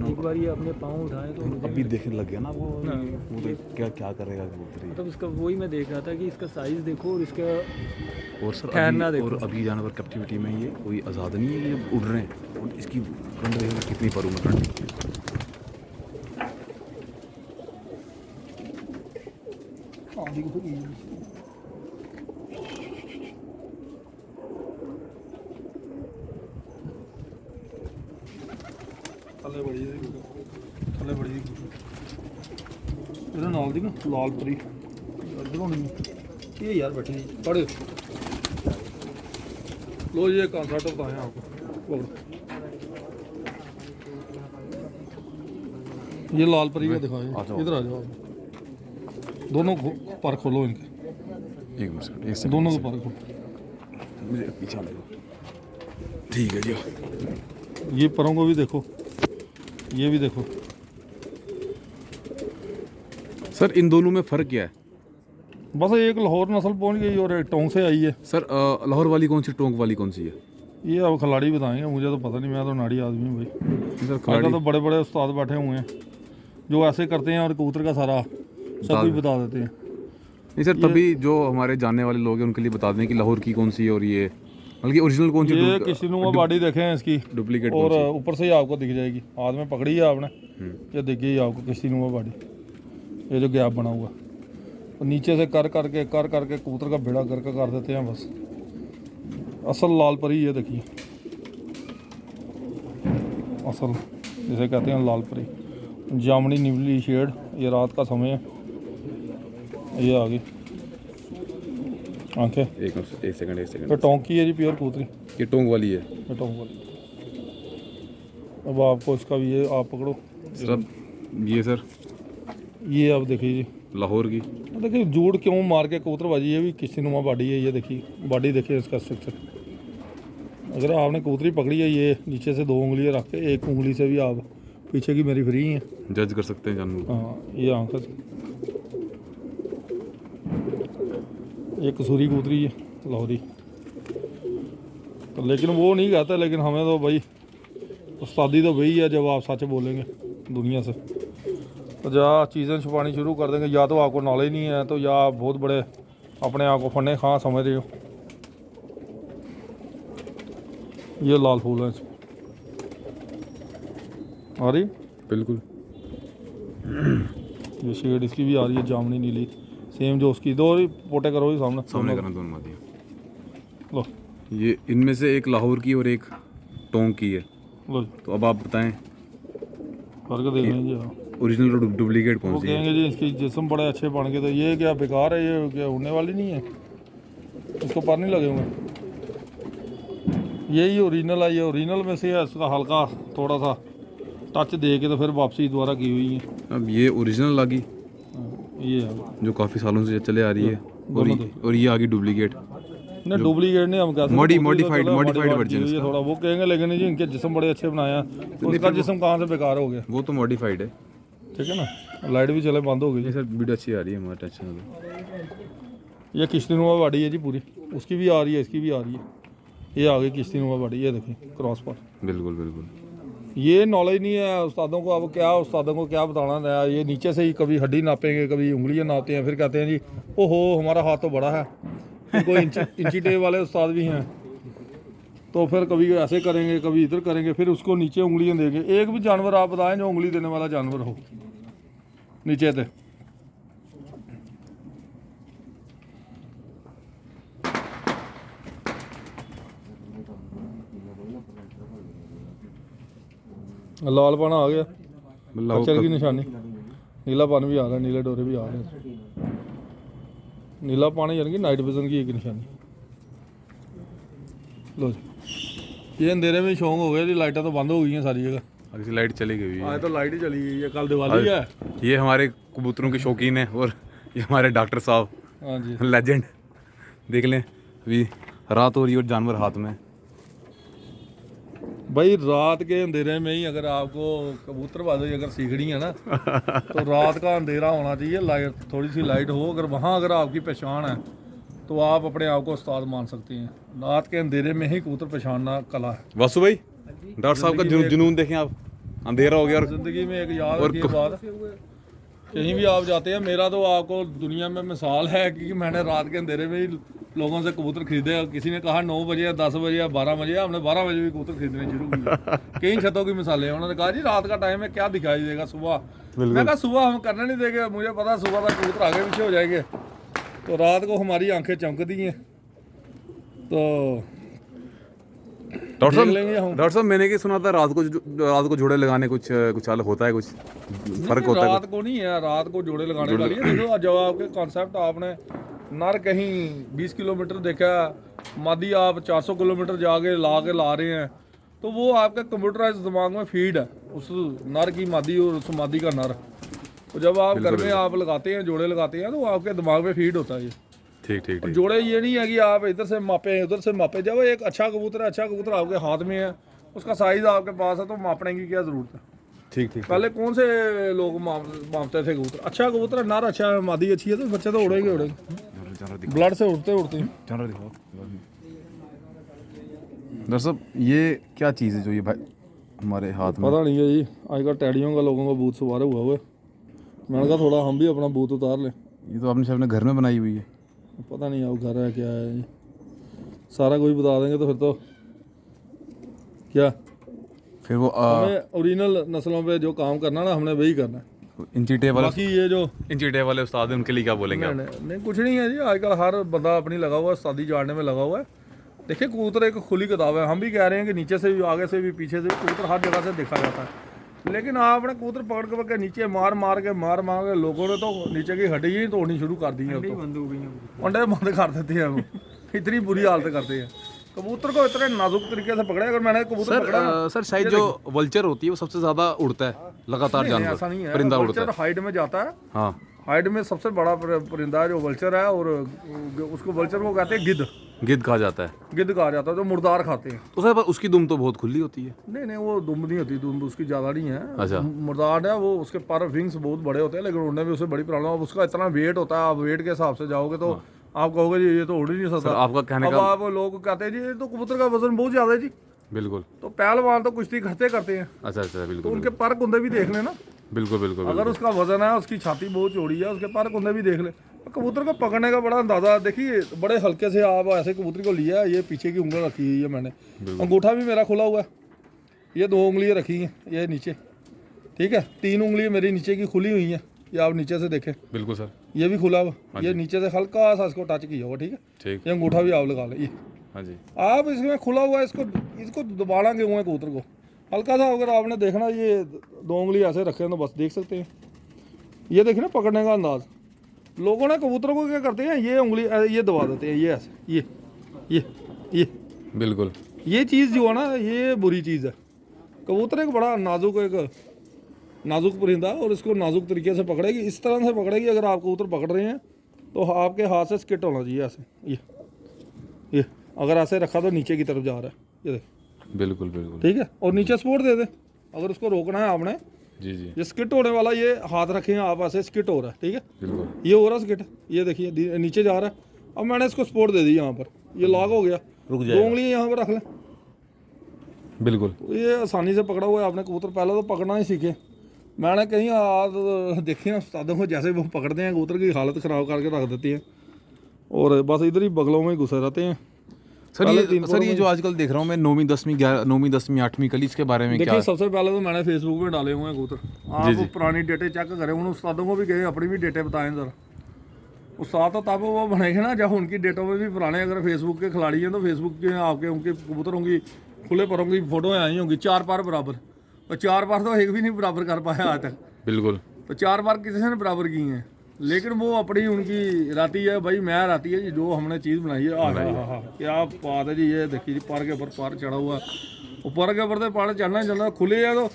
एक बार ये अपने पाँव उठाएं तो मुझे अभी देखने लग गया ना वो हाँ। वो तो क्या क्या करेगा कबूतर ये। मतलब इसका वही मैं देख रहा था कि इसका साइज़ देखो और इसका और सर ठहरना अभी, देखो। और अभी जानवर कैप्टिविटी में ये कोई आज़ाद नहीं है, ये उड़ रहे हैं। और इसकी फ्रंट देखो कितनी परू में फ्रंट। ਥੱਲੇ ਬੜੀ ਇਹਦੀ ਥੱਲੇ ਬੜੀ ਇਹਦੇ ਨਾਲ ਦੀ ਨਾ ਲਾਲ ਪਰੀ ਅੱਧ ਹੋਣੀ ਇਹ यार बैठी पढ़ लो ये कॉन्सेप्ट बताएं आपको। ये लाल परी का दिखाएं, इधर आ जाओ आप। दोनों पर खोलो इनके, एक मिनट एक सेकंड, दोनों को पर खोलो। मुझे पीछे ले लो। ठीक है जी। ये परों को भी देखो, ये भी देखो। सर इन दोनों में फ़र्क क्या है? बस एक लाहौर नस्ल पहुंच गई और एक टोंक से आई है। सर लाहौर वाली कौन सी, टोंक वाली कौन सी है? ये अब खिलाड़ी बताएंगे, मुझे तो पता नहीं, मैं तो नाड़ी आदमी हूँ भाई। सर आजकल तो बड़े बड़े उस्ताद बैठे हुए हैं जो ऐसे करते हैं और कबूतर का सारा सब कुछ बता देते हैं। नहीं सर, तभी जो हमारे जानने वाले लोग हैं उनके लिए बता दें कि लाहौर की कौन सी है और ये बल्कि ओरिजिनल कौन सी। ये किश्तीनुमा बॉडी देखें इसकी, डुप्लीकेट और ऊपर से ही आपको दिख जाएगी। हाथ में पकड़ी है आपने, ये दिख गई आपको किश्तीनुमा बॉडी, ये जो गैप बना हुआ। और नीचे से कर करके कबूतर का बेड़ा गर्क कर देते हैं बस। असल लाल परी ये देखिए, असल जिसे कहते हैं लाल परी, जामनी नीली शेड। ये रात का समय है, ये आ गई आंखें। एक सेकंड तो टोंक की है जी, प्योर कबूतरी, ये टोंक वाली है। ये टोंक वाली। अब आपको इसका भी ये आप पकड़ो सर अब ये सर ये आप देखिए जी, लाहौर की। देखिए जूड़ क्यों मार के कबूतरबाजी, ये भी किश्तीनुमा बॉडी है। ये देखिए बॉडी देखिए इसका स्ट्रक्चर। अगर आपने कबूतरी पकड़ी है, ये नीचे से 2 उंगलियां रख के, एक उंगली से भी आप पीछे की मेरी फ्री है, जज कर सकते हैं जानवर। हाँ। ये आंख से ये कसूरी कबूतरी है लाहौरी। तो लेकिन वो नहीं कहता, लेकिन हमें तो भाई उस्तादी तो वही है जब आप सच बोलेंगे दुनिया से। तो या चीज़ें छुपानी शुरू कर देंगे, या तो आपको नॉलेज नहीं है, तो या आप बहुत बड़े अपने आप को फन्ने खां समझ रहे हो। ये लाल फूल है इसमें, आ रही बिल्कुल। ये शेड इसकी भी आ रही है, जामनी नीली, सेम जो उसकी। दो पोटे करो ही सामने सामने करना दोनों मादिया। लो ये इनमें से एक लाहौर की और एक टोंक की है। लो तो अब आप बताएं फर्क देख लेंगे आप। ओरिजिनल और डुप्लीकेट वो कौन सी है? कहेंगे जी इसकी जिस्म बड़े अच्छे बन गए, तो ये क्या बेकार है, ये क्या उड़ने वाली नहीं है, इसको पर नहीं लगे हुए। यही ओरिजिनल है, ये ओरिजिनल में से है। इसका हल्का थोड़ा सा टच दे के तो फिर वापसी दोबारा की हुई है। अब ये ओरिजिनल आ गई ये है जो काफ़ी सालों से चले आ रही है, दोनों और ये आ गई डुप्लीकेट। नहीं, डुप्लीकेट नहीं हम कहते, मॉडिफाइड वर्जन ये थोड़ा वो कहेंगे, लेकिन जी इनके जिस्म बड़े अच्छे बनाए हैं, तो उसका जिस्म कहाँ से बेकार हो गया। वो तो मॉडिफाइड है। ठीक है ना, लाइट भी चले बंद हो गई। ये सर वीडियो अच्छी आ रही है, हमारा टेंशन नहीं। ये किश्तीनुमा बॉडी है जी पूरी, उसकी भी आ रही है, इसकी भी आ रही है। ये आ गई किश्तीनुमा बॉडी, ये देखिए क्रॉस पर। बिल्कुल बिल्कुल। ये नॉलेज नहीं है उस्तादों को। अब क्या उस्तादों को क्या बताना नया, ये नीचे से ही कभी हड्डी नापेंगे, कभी उंगलियां नापते हैं, फिर कहते हैं जी ओहो हमारा हाथ तो बड़ा है। कोई इंची टेप वाले उस्ताद भी हैं, तो फिर कभी ऐसे करेंगे, कभी इधर करेंगे, फिर उसको नीचे उंगलियां देंगे। एक भी जानवर आप बताएं जो उंगली देने वाला जानवर हो नीचे से। लालपन आ गया, लाहौर खच्चर की निशानी, नीलापन भी आ रहा है, नीले डोरे भी आ रहे हैं। नीला पानी यानी कि नाइट विजन की एक निशानी। लो जी, ये अंधेरे में शौक हो गया जी, लाइटें तो बंद हो गई हैं सारी जगह। का इसकी लाइट चली गई है। आज तो लाइट ही चली गई है, कल दिवाली है। ये हमारे कबूतरों के शौकीन है और ये हमारे डॉक्टर साहब हाँ जी, लेजेंड। देख लें अभी रात हो रही है और जानवर हाथ में। भाई रात के अंधेरे में ही अगर आपको कबूतरबाजी अगर सीखनी है ना तो रात का अंधेरा होना चाहिए, लाइट थोड़ी सी लाइट हो, अगर वहाँ अगर आपकी पहचान है तो आप अपने आप को उस्ताद मान सकती हैं। रात के अंधेरे में ही कबूतर पहचानना कला है। वासु भाई, डॉक्टर साहब का जुनून देखें आप, अंधेरा हो गया और ज़िंदगी में एक याद रखिए बात, कहीं भी आप जाते हैं, मेरा तो आपको दुनिया में मिसाल है कि मैंने रात के अंधेरे में ही लोगों से कबूतर खरीदे। किसी ने कहा 9 बजे या 10 बजे या 12 बजे, हमने 12 बजे भी कबूतर खरीदने शुरू किए। कई छतों की मिसालें हैं। उन्होंने कहा जी रात का टाइम है, क्या दिखाई देगा सुबह। मैं कहा सुबह हम करने नहीं देंगे, मुझे पता सुबह तक कबूतर आगे पीछे हो जाएंगे, तो रात को हमारी आंखें चमकती हैं। तो डॉक्टर साहब मैंने क्या सुना था रात को जोड़े लगाने कुछ अलग होता है, कुछ फर्क होता है? रात को नहीं है, रात को जोड़े लगाने वाली है। देखो जब आपके कॉन्सेप्ट आपने नर कहीं 20 किलोमीटर देखा, मादी आप 400 किलोमीटर जाके ला रहे हैं, तो वो आपके कंप्यूटराइज दिमाग में फीड है उस नर की मादी और उस मादी का नर। तो जब आप घर में आप लगाते हैं, जोड़े लगाते हैं, तो आपके दिमाग में फीड होता है ये। ठीक ठीक ठीक। जोड़े ये नहीं है कि आप इधर से मापे उधर से मापे। जब एक अच्छा कबूतर आपके हाथ में है, उसका साइज आपके पास है, तो मापने की क्या जरूरत है? ठीक ठीक। पहले कौन से लोग मापते थे कबूतर? अच्छा कबूतर नर अच्छा है, मादी अच्छी है, तो बच्चे तो उड़ेंगे ब्लड से उड़ते ही। डॉक्टर साहब ये क्या चीज़ है जो ये भाई हमारे हाथ में? पता नहीं है जी, आजकल टैडियों का लोगों का बूथ सवार हुआ है। मैंने कहा थोड़ा हम भी अपना बूथ उतार लें। ये तो आपने अपने घर में बनाई हुई है। पता नहीं अब घर है क्या है जी, सारा कुछ बता देंगे तो फिर तो क्या फिर वो हमें ओरिजिनल नस्लों पे जो काम करना ना, हमने वही करना है। इंची टेप वाले, बाकी ये जो इंची टेप वाले उस्ताद हैं उनके लिए क्या बोलेंगे आप? नहीं कुछ नहीं है जी, आजकल हर बंदा अपनी लगा हुआ है, शादी जानने में लगा हुआ है। देखिए कबूतर एक खुली किताब है। हम भी कह रहे हैं कि नीचे से भी, आगे से भी, पीछे से भी कबूतर हर जगह से देखा जाता है, लेकिन आपने कबूतर पकड़ के नीचे मार के लोगों ने तो नीचे की हड्डी ही तोड़नी शुरू कर दी है। बंद हो गई हैं। अंडे बंद कर देते हैं वो, इतनी बुरी हालत करते हैं। कबूतर को इतने नाजुक तरीके से पकड़े। अगर मैंने कबूतर पकड़ा ना, सर शायद जो वल्चर होती है वो सबसे ज्यादा उड़ता है लगातार, नहीं, जानवर ऐसा नहीं है। परिंदा उड़ता वल्चर है। हाइट में जाता है, हाँ, हाइट में सबसे बड़ा परिंदा है जो वल्चर है, और उसको वल्चर को कहते हैं गिद्ध। गिद्ध कहा जाता है। गिद्ध कहा जाता है, जो मुर्दार खाते हैं। तो सर पर उसकी दुम तो बहुत खुली होती है। नहीं वो दुम नहीं होती, दुम उसकी ज़्यादा नहीं है। अच्छा। मुर्दार है वो, उसके पर विंग्स बहुत बड़े होते हैं, लेकिन उड़ने में उसे बड़ी प्रॉब्लम है। उसका इतना वेट होता है, आप वेट के हिसाब से जाओगे तो आप कहोगे जी ये तो उड़ ही नहीं सकता। आपका कहने अब आप लोग कहते हैं जी ये तो कबूतर का वजन बहुत ज़्यादा है जी। बिल्कुल। तो पहलवान तो कुश्ती करते हैं, अच्छा, तो बिल्कुल उनके पर कुंदे भी देख लेना। बिल्कुल। अगर उसका वजन है, उसकी छाती बहुत चौड़ी है, उसके पर कुंदे भी देख ले। कबूतर को पकड़ने का बड़ा अंदाजा देखिए, बड़े हल्के से आप ऐसे कबूतर को लिया, ये पीछे की उंगली रखी हुई है मैंने, अंगूठा भी मेरा खुला हुआ है, ये 2 उंगलियां रखी हैं ये नीचे, ठीक है, 3 उंगलियां मेरी नीचे की खुली हुई हैं, ये आप नीचे से देखें। बिल्कुल सर। ये भी खुला हुआ, ये नीचे से हल्का सा इसको टच किया हुआ, ठीक है। ठीक। ये अंगूठा भी आप लगा लें, ये हाँ जी। आप इसमें खुला हुआ है, इसको दबाना क्यों है कबूतर को? हल्का सा अगर आपने देखना, ये 2 उंगली ऐसे रखे हैं तो बस देख सकते हैं। ये देखिए ना पकड़ने का अंदाज। लोगों ने कबूतरों को क्या करते हैं, ये उंगली ये दबा देते हैं, ये ऐसे, ये बिल्कुल। ये चीज़ जो है ना, ये बुरी चीज़ है। कबूतर एक बड़ा नाजुक परिंदा, और इसको नाजुक तरीके से पकड़ेगी, इस तरह से पकड़ेगी। अगर आप कबूतर पकड़ रहे हैं तो आपके हाथ से स्किट होना चाहिए ऐसे, ये अगर ऐसे रखा तो नीचे की तरफ जा रहा है, ये देख। बिल्कुल। ठीक है, और नीचे सपोर्ट दे दे। अगर उसको रोकना है आपने, जी। ये स्किट होने वाला, ये हाथ रखे हैं आप ऐसे, स्किट हो रहा है, ठीक है, बिल्कुल। ये हो रहा स्किट, ये देखिए नीचे जा रहा है। अब मैंने इसको सपोर्ट दे दी यहाँ पर, ये लॉक हो गया, रुक जाए, 2 उंगलियां यहाँ पर रख लें। बिल्कुल। तो ये आसानी से पकड़ा हुआ है आपने कबूतर। पहले तो पकड़ना ही सीखे। मैंने कहीं आज देखे हैं उस्तादों को, जैसे वो पकड़ते हैं कबूतर की हालत ख़राब करके रख देती हैं, और बस इधर ही बगलों में घुसे रहते हैं। सर ये जो आजकल देख रहा हूँ मैं 9वीं 10वीं 8वीं कली, इसके बारे में क्या? देखिए सबसे पहले तो मैंने फेसबुक में डाले हुए हैं कबूतर, आप पुरानी डेटे चेक करें। उन उस्तादों को भी कहें अपनी भी डेटे बताएं जरा। उस्ताद तो तब वो बनेंगे ना जब उनकी डेटों में भी पुराने, अगर फेसबुक के खिलाड़ी हैं तो फेसबुक के आपके उनके कबूतरों की खुले परों की फोटो आई होंगी 4 बार बराबर, और 4 बार तो एक भी नहीं बराबर कर पाया आज तक। बिल्कुल। तो 4 बार किसी ने बराबर की हैं, लेकिन वो अपनी उनकी राती है भाई, मैं राती है जी जो हमने चीज़ बनाई है। हाँ, क्या बात है जी, ये देखिए जी पर के ऊपर पर चढ़ा हुआ, ऊपर के ऊपर से पर चढ़ना खुले है, तो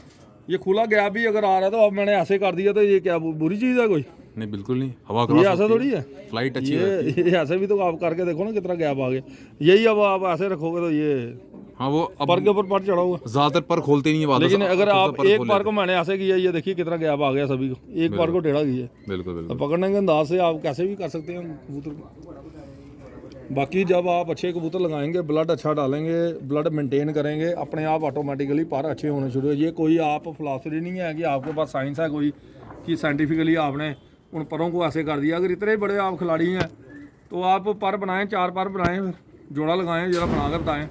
ये खुला गैप भी अगर आ रहा है तो अब मैंने ऐसे कर दिया, तो ये क्या बुरी चीज़ है कोई? नहीं बिल्कुल नहीं, हवा ये क्रॉस ऐसा थोड़ी है, फ्लाइट अच्छी है। ये ऐसे भी तो आप करके देखो ना कितना गैप आ गया। यही अब आप ऐसे रखोगे तो ये हाँ वो अब पर के ऊपर पर चढ़ा हुआ। ज्यादातर पर खोलते नहीं है वापस। लेकिन अगर तो आप एक पर को मैंने ऐसे किया, ये देखिए कितना गैप आ गया सभी को, एक पर को टेढ़ा किया। बिल्कुल तो बिल्कुल। पकड़ने के अंदाज से आप कैसे भी कर सकते हैं कबूतर को। बाकी जब आप अच्छे कबूतर लगाएंगे, ब्लड अच्छा डालेंगे, ब्लड मेंटेन करेंगे, अपने आप ऑटोमेटिकली पर अच्छे होने शुरू हो। ये कोई आप फिलासफी नहीं है कि आपके पास साइंस है कोई कि साइंटिफिकली आपने उन परों को ऐसे कर दिया। अगर इतने बड़े आप खिलाड़ी हैं तो आप पर बनाएं, 4 पर बनाएं, फिर जोड़ा लगाएं, जरा बनाकर बताएं,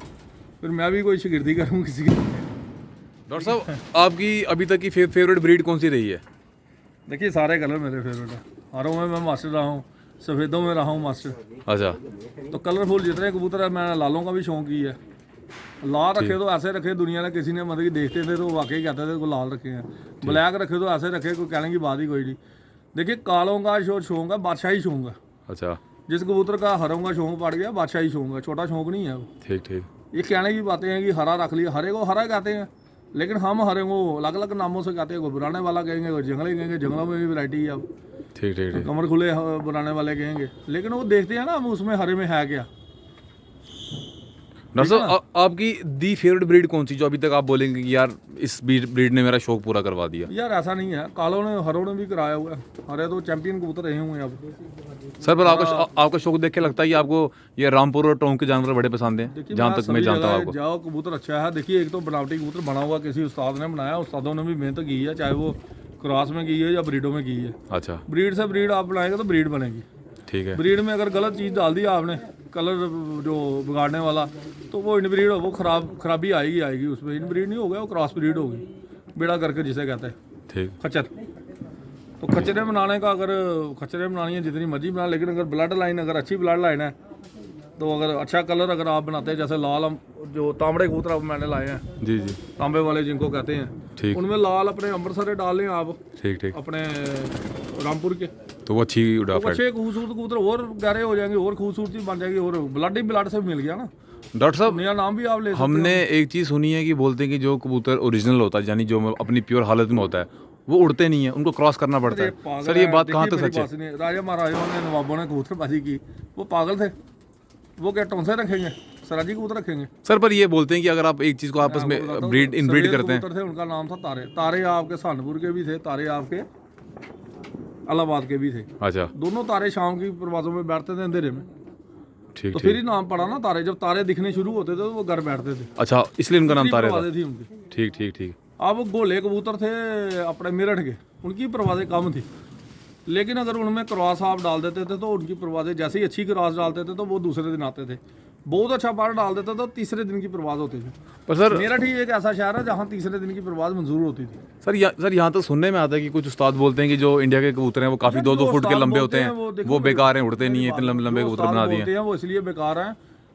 फिर मैं भी कोई शिगिर्दी करूँ किसी की। डॉक्टर साहब आपकी अभी तक की फेवरेट ब्रीड कौन सी रही है? देखिए सारे कलर मेरे फेवरेट है, हरों में मैं मास्टर रहा हूँ, सफ़ेदों में रहा हूँ मास्टर। अच्छा। तो कलरफुल जितने कबूतर है, मैंने लालों का भी शौक ही है। लाल रखे तो ऐसे रखे, दुनिया ने किसी ने मतलब कि देखते थे तो वाकई कहते थे को लाल रखे हैं, ब्लैक रखे तो ऐसे रखे, कोई कहने की बात ही कोई नहीं। देखिए कालों का शौक है, बादशाही शौक है। अच्छा। जिस कबूतर का हरों का शौक पड़ गया, बादशाही शौक है, छोटा शौक नहीं है वो। ठीक ठीक। ये कहने की बातें हैं कि हरा रख लिया, हरे को हरा कहते हैं, लेकिन हम हरे को अलग अलग नामों से कहते हैं। कोई बुराने वाला कहेंगे, कोई जंगली कहेंगे, जंगलों में भी वैरायटी है अब। ठीक ठीक ठीक। कमर खुले बनाने वाले कहेंगे, लेकिन वो देखते हैं ना हम उसमें हरे में है क्या। डॉक्टर साहब आपकी दी फेवरेट ब्रीड कौन सी जो अभी तक आप बोलेंगे कि यार इस ब्रीड ने मेरा शौक पूरा करवा दिया? यार ऐसा नहीं है, कालों ने हरों ने भी कराया हुआ है, हरे तो चैंपियन कबूतर रहे हुए हैं अब। सर पर आपका शौक देख के लगता है कि आपको ये रामपुर और टोंक के जानवर बड़े पसंद हैं, जहाँ तक मैं जानता हूँ आपको। जाओ कबूतर अच्छा है। देखिए एक तो बनावटी कबूतर बना हुआ किसी उस्ताद ने बनाया, उस्तादों ने भी मेहनत की है, चाहे वो क्रॉस में की है या ब्रीडों में की है। अच्छा। ब्रीड से ब्रीड आप बनाएंगे तो ब्रीड बनेगी। ठीक है। ब्रीड में अगर गलत चीज़ डाल दी आपने, कलर जो बिगाड़ने वाला, तो वो इनब्रीड हो, वो खराबी आएगी उसमें। इनब्रीड नहीं हो गया, वो क्रॉस ब्रीड होगी, बेड़ा करके जिसे कहते हैं। ठीक। खच्चर। तो खच्चरें बनाने का, अगर खच्चरें बनानी है जितनी मर्जी बना, लेकिन अगर ब्लड लाइन, अगर अच्छी ब्लड लाइन है तो अगर अच्छा कलर अगर आप बनाते हैं, जैसे लाल जो तांबड़े कबूतर अब मैंने लाए हैं, जी जी। तांबे वाले जिनको कहते हैं, ठीक। उनमें लाल अपने अमृतसर डाल लें आप, ठीक ठीक। अपने रामपुर के, तो वो अच्छी तो अच्छे खूबसूरत कबूतर और गहरे हो जाएंगे, और खूबसूरती बन जाएगी, और ब्लड ही ब्लड से मिल गया ना। डॉक्टर साहब नया नाम भी आप ले सकते हो। हमने एक चीज़ सुनी है कि बोलते हैं कि जो कबूतर ओरिजिनल होता है, यानी जो अपनी प्योर हालत में होता है, वो उड़ते नहीं है, उनको क्रॉस करना पड़ता है। सर ये बात कहाँ तक सच है? राजा महाराजाओं ने, नवाबों ने कबूतरबाजी की, वो पागल थे। वो क्या टोंसे रखेंगे, सराजी कबूतर रखेंगे? सर पर ये बोलते हैं कि अगर आप एक चीज़ को आपस में ब्रीड इनब्रीड करते हैं। कबूतर थे, उनका नाम था तारे। तारे आपके सहारनपुर के भी थे, तारे आपके इलाहाबाद के भी थे। अच्छा। दोनों तारे शाम की परवाजों में बैठते थे अंधेरे में, ठीक तो ठीक। फिर ही नाम पड़ा ना तारे। जब तारे दिखने शुरू होते थे तो वो घर बैठते थे, अच्छा इसलिए उनका नाम तारे था। परवाजें थी उनकी। ठीक ठीक ठीक। अब गोले कबूतर थे अपने मेरठ के, उनकी परवाजें कम थी, लेकिन अगर उनमें क्रॉस आप डाल देते थे तो उनकी परवाजें, जैसे ही अच्छी क्रॉस डालते थे तो वो दूसरे दिन आते थे। बहुत अच्छा पर डाल देता तो तीसरे दिन की परवाज होती थी। पर सर मेरठ ही एक ऐसा शहर है जहाँ तीसरे दिन की परवाज मंजूर होती थी। सर यहाँ तो सुनने में आता है कि कुछ उस्ताद बोलते हैं कि जो इंडिया के कबूतर हैं वो काफ़ी 2-2 फुट के लंबे होते हैं, वो बेकार हैं, उड़ते नहीं है, इतने लंबे कबूतर बना दिए हैं। वो इसलिए बेकार हैं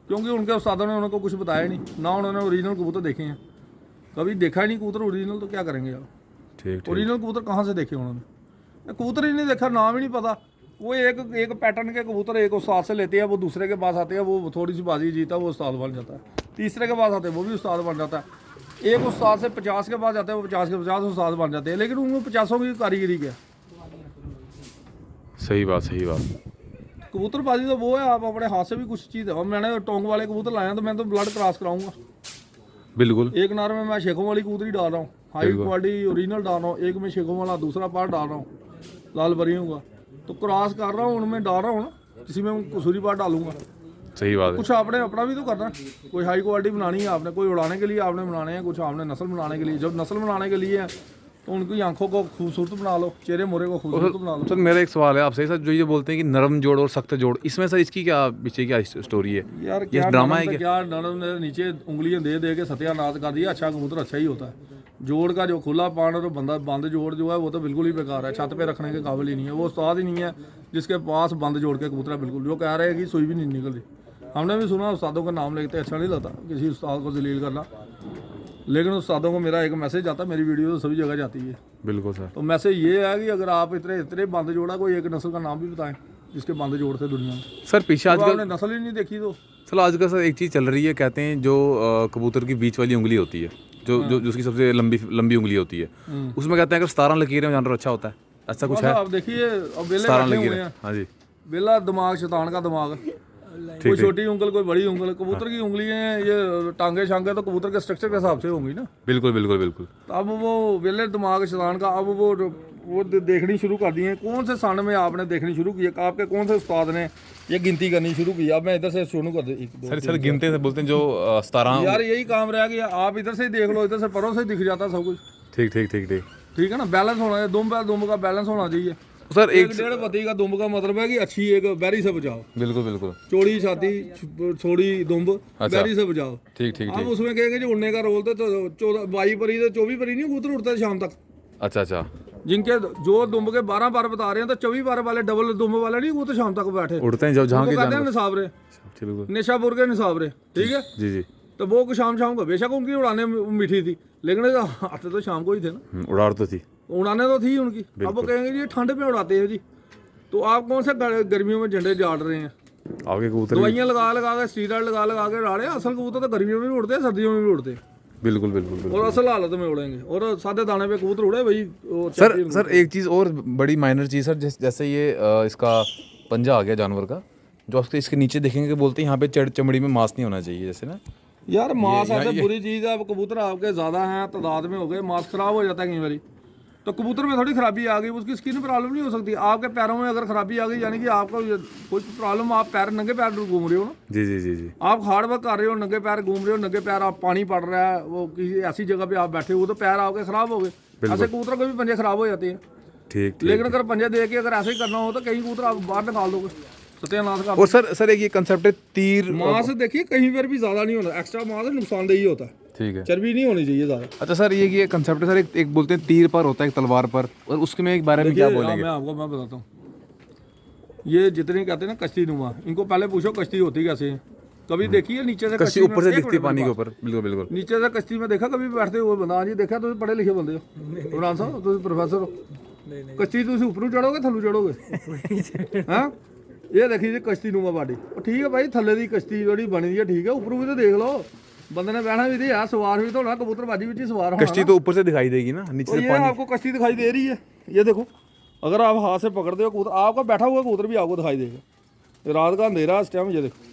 क्योंकि उनके उस्तादों ने उनको कुछ बताया नहीं, ना उन्होंने ओरिजिनल कबूतर देखे हैं, कभी देखा ही नहीं कबूतर ओरिजिनल, तो क्या करेंगे आप? ठीक ठीक। ओरिजिनल कबूतर कहाँ से देखे उन्होंने? कबूतर ही नहीं देखा, नाम ही नहीं पता। वो एक पैटर्न के कबूतर एक उस्ताद से लेते हैं, वो दूसरे के पास आते हैं, वो थोड़ी सी बाजी जीता वो उस्ताद बन जाता है। तीसरे के पास आते हैं, वो भी उस्ताद बन जाता है। एक उस्ताद से 50 के पास जाते हैं, वो 50 के 50 उस्ताद बन जाते हैं, लेकिन उनमें 50 की कारीगरी क्या? सही बात सही बात। कबूतरबाजी तो वो है, आप अपने हाथ से भी कुछ चीज़ है। मैंने टोंग वाले कबूतर लाए हैं तो मैं तो ब्लड क्रॉस कराऊंगा। बिल्कुल। एक नार में मैं शेखों वाली कबूतरी डाल रहा हूँ, हाई क्वालिटी ओरिजिनल डाल रहा हूँ, एक में शेखों वाला दूसरा पार्ट डाल रहा हूँ, लाल बरियों का, तो क्रॉस कर रहा हूँ, उनमें डाल रहा हूँ ना, किसी में कसूरी पार्ट डालूंगा। सही बात है। कुछ आपने अपना भी तो करना है, कोई हाई क्वालिटी बनानी है आपने, कोई उड़ाने के लिए आपने बनाने हैं, कुछ आपने नस्ल बनाने के लिए। जब नस्ल बनाने के लिए है तो उनकी आंखों को खूबसूरत बना लो, चेहरे मोरे को खूबसूरत बना लो। सर मेरा एक सवाल है आपसे, सर जो ये बोलते हैं कि नरम जोड़ और सख्त जोड़, इसमें सर इसकी क्या पीछे क्या स्टोरी है? यार ये ड्रामा है क्या? नरम ने नीचे उंगलियां दे दे के सत्यानाश कर दिया। अच्छा कबूतर अच्छा ही होता है। जोड़ का जो खुला पान और बंद जोड़ जो है वो तो बिल्कुल ही बेकार है, छत पे रखने के काबिल ही नहीं है। वो उस्ताद ही नहीं है जिसके पास बंद जोड़ के कबूतर है, बिल्कुल जो कह रहे हैं कि सुई भी नहीं निकल रही। हमने भी सुना उस्तादों का नाम लेते अच्छा नहीं लगता किसी उस्ताद को जलील करना, लेकिन उस्तादों को मेरा एक मैसेज आता है, मेरी वीडियो तो सभी जगह जाती है। बिल्कुल सर। तो मैसेज ये है कि अगर आप इतने इतने बंद जोड़ा, कोई एक नस्ल का नाम भी बताएं जिसके बंद जोड़ थे दुनिया में। सर पीछे तो आजकल आपने नस्ल ही नहीं देखी तो। चलो आजकल सर एक चीज़ चल रही है, कहते हैं जो कबूतर की बीच वाली उंगली होती है, जो उसकी सबसे लंबी उंगली होती है, उसमें कहते हैं अगर 17 लकीरें हो जानवर अच्छा होता है, ऐसा कुछ है? आप देखिए अब बेले 17 बैठे हुए लकीरें, हैं, हाँ जी। बेला दिमाग शैतान का दिमाग, कोई छोटी उंगल कोई बड़ी उंगल। कबूतर की उंगलियां ये टांगे शांगे तो कबूतर के स्ट्रक्चर के हिसाब से होंगी ना। बिल्कुल बिल्कुल बिल्कुल। तो अब वो बेले दिमाग शैतान का, अब वो देखनी शुरू कर दी है। कौन से सन में आपने देखनी शुरू की है, आपके कौन से उस्ताद ने ये गिनती करनी शुरू की? अब मैं इधर से शुरू कर दे, 1 2 सर गिनते से बोलते हैं जो 17। यार यही काम रह गया, आप इधर से ही देख लो, इधर से परों से ही दिख जाता सब कुछ। ठीक ठीक ठीक ठीक। ठीक है ना, बैलेंस होना चाहिए, दुम का बैलेंस होना चाहिए। सर एक 1.5 पति का दुम्ब का मतलब है कि अच्छी एक बैरी से बचाओ। बिल्कुल बिल्कुल। चौड़ी छाती थोड़ी दुम्ब, बैरी से बचाओ। ठीक ठीक आप ठीक। उसमें कहेंगे जो उड़ने का रोल तो 22 परी तो 24 परी नहीं कबूतर उड़ता है शाम तक। अच्छा अच्छा। जिनके जो दुम्ब के 12 बार बता रहे हैं तो 24 बार वाले डबल दुम्ब वाले नहीं कबूतर शाम तक बैठे उड़ते हैं जब जहाँ के कहते हैं जानवर। निसाबरे, बिल्कुल निशापुर के निसाबरे। ठीक है, जी जी। तो वो शाम को बेशक उनकी उड़ाने मीठी थी, लेकिन आते तो शाम को ही थे ना, उड़ाड़ तो थी। उड़ाने तो थी उनकी। अब वो कहेंगे जी ठंड में उड़ाते हैं जी, तो आप कौन से गर्मियों में झंडे झाड़ रहे हैं? आगे कबूतर भी- दवाइयाँ लगा के स्टीरॉइड लगा के उड़ा रहे हैं। असल कबूतर तो गर्मियों में भी उड़ते हैं, सर्दियों में भी उड़ते हैं, बिल्कुल बिल्कुल बिल्कुल। और असल हालत में उड़ेंगे। और सादे दाने पे कबूतर उड़े भाई सर एक चीज़ और बड़ी माइनर चीज़ सर, जैसे ये इसका पंजा आ गया जानवर का, जो उसके इसके नीचे देखेंगे बोलते हैं यहाँ पे चमड़ी में मांस नहीं होना चाहिए, जैसे ना यार मांस ऐसे बुरी चीज़ है। अब कबूतर आपके ज़्यादा हैं, तादाद में हो गए, मांस खराब हो जाता है कई बारी, तो कबूतर में थोड़ी खराबी आ गई, उसकी स्किन प्रॉब्लम नहीं हो सकती। आपके पैरों में अगर खराबी आ गई, यानी कि आपका कोई प्रॉब्लम, आप पैर नंगे पैर घूम रहे हो ना, जी जी जी जी। आप हार्ड वर्क कर रहे हो, नंगे पैर घूम रहे हो, नंगे पैर आप पानी पड़ रहा है, वो किसी ऐसी जगह पे आप बैठे हो तो पैर आपके खराब हो गए। ऐसे कबूतर के भी पंजे खराब हो जाते हैं। ठीक ठीक। लेकिन अगर पंजे दे के अगर ऐसे ही करना हो तो कहीं कबूतर आप बाहर निकाल दोगे, सत्यानाश कर। और सर एक ये कंसेप्ट है तीर। मांस देखिए कहीं पर भी ज़्यादा नहीं होना, एक्स्ट्रा मांस नुकसानदेही होता है, ठीक है। चर्बी नहीं होनी चाहिए ज़्यादा। अच्छा सर ये कंसेप्ट है सर, एक बोलते हैं तीर पर होता है, एक तलवार पर, और उसके में एक बारे में क्या देखिए, बोलेंगे? मैं बताता हूँ। ये जितने कहते हैं ना कश्ती नुमा, इनको पहले पूछो कश्ती होती कैसे है। कभी देखी है नीचे से कश्ती ऊपर से एक दिखती है मिनट पानी के मेरी ऊपर? बिल्कुल बिल्कुल। बात। नीचे से कश्ती में देखा कभी बैठते हुए बंदा? हाँ जी देखा, तो पढ़े लिखे बंदे हो, इमरान साहब तुम प्रोफेसर हो। कश्ती तुम ऊपरों चढ़ोगे थल्लू चढ़ोगे? हाँ ये देखी जी कश्ती नुमा बाडी, ठीक है भाई, थल्ले दी कश्ती जोड़ी बनी है, ठीक है, ऊपरों भी तो देख लो, बंदे ने बहना भी थी यार, सवार भी तो होना, कबूतरबाजी भी सवार होना। कश्ती तो ऊपर से दिखाई देगी ना, नीचे तो से ये पानी। आपको कश्ती दिखाई दे रही है, ये देखो, अगर आप हाथ से पकड़ते हो कबूतर, आपका बैठा हुआ कबूतर भी आपको दिखाई देगा। ये रात का अंधेरा इस टाइम, ये देखो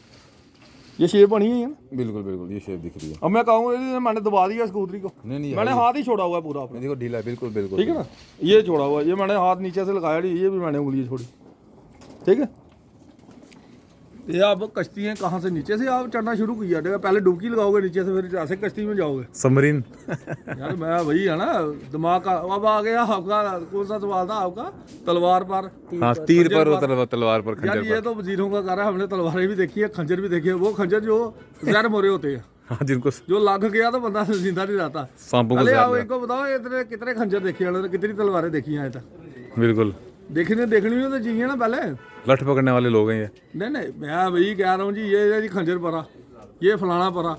ये शेप बनी हुई है ना। बिल्कुल बिल्कुल ये शेप दिख रही है। अब मैं कहूँगा मैंने दबा दिया इस कबूतरी को, नहीं मैंने हाथ ही छोड़ा हुआ है पूरा अपना, देखो ढीला है, बिल्कुल बिल्कुल। ठीक है ना, ये छोड़ा हुआ है, ये मैंने हाथ नीचे से लगाया नहीं, ये भी मैंने उंगली छोड़ी, ठीक है। ये आप कश्ती है कहाँ से नीचे से आप चढ़ना शुरू किया, ठीक है, पहले डुबकी लगाओगे नीचे से, फिर ऐसे कश्ती में जाओगे। सबमरीन। यार मैं वही है ना, दिमाग का। अब आ गया आपका कौन सा सवाल था आपका? तलवार पर, हाँ तीर पर और तलवार पर, यार खंजर ये तो वजीरों का कार्य है, हमने तलवारें भी देखी है, खंजर भी देखी है। वो खंजर जो जहर मोरे होते हैं, पर। हाँ जिनको जो लग गया तो बंदा जिंदा नहीं रहता। सांपों को अरे जहर आओ लगा। इनको बताओ, इतने कितने खंजर देखे हैं, कितनी तलवारें देखी हैं अभी तक? बिल्कुल। देखनी भी तो चाहिए ना पहले। लठ पकड़ने वाले लोग हैं ये। नहीं मैं वही कह रहा हूँ जी, ये है जी खंजर परा, ये फलाना परा,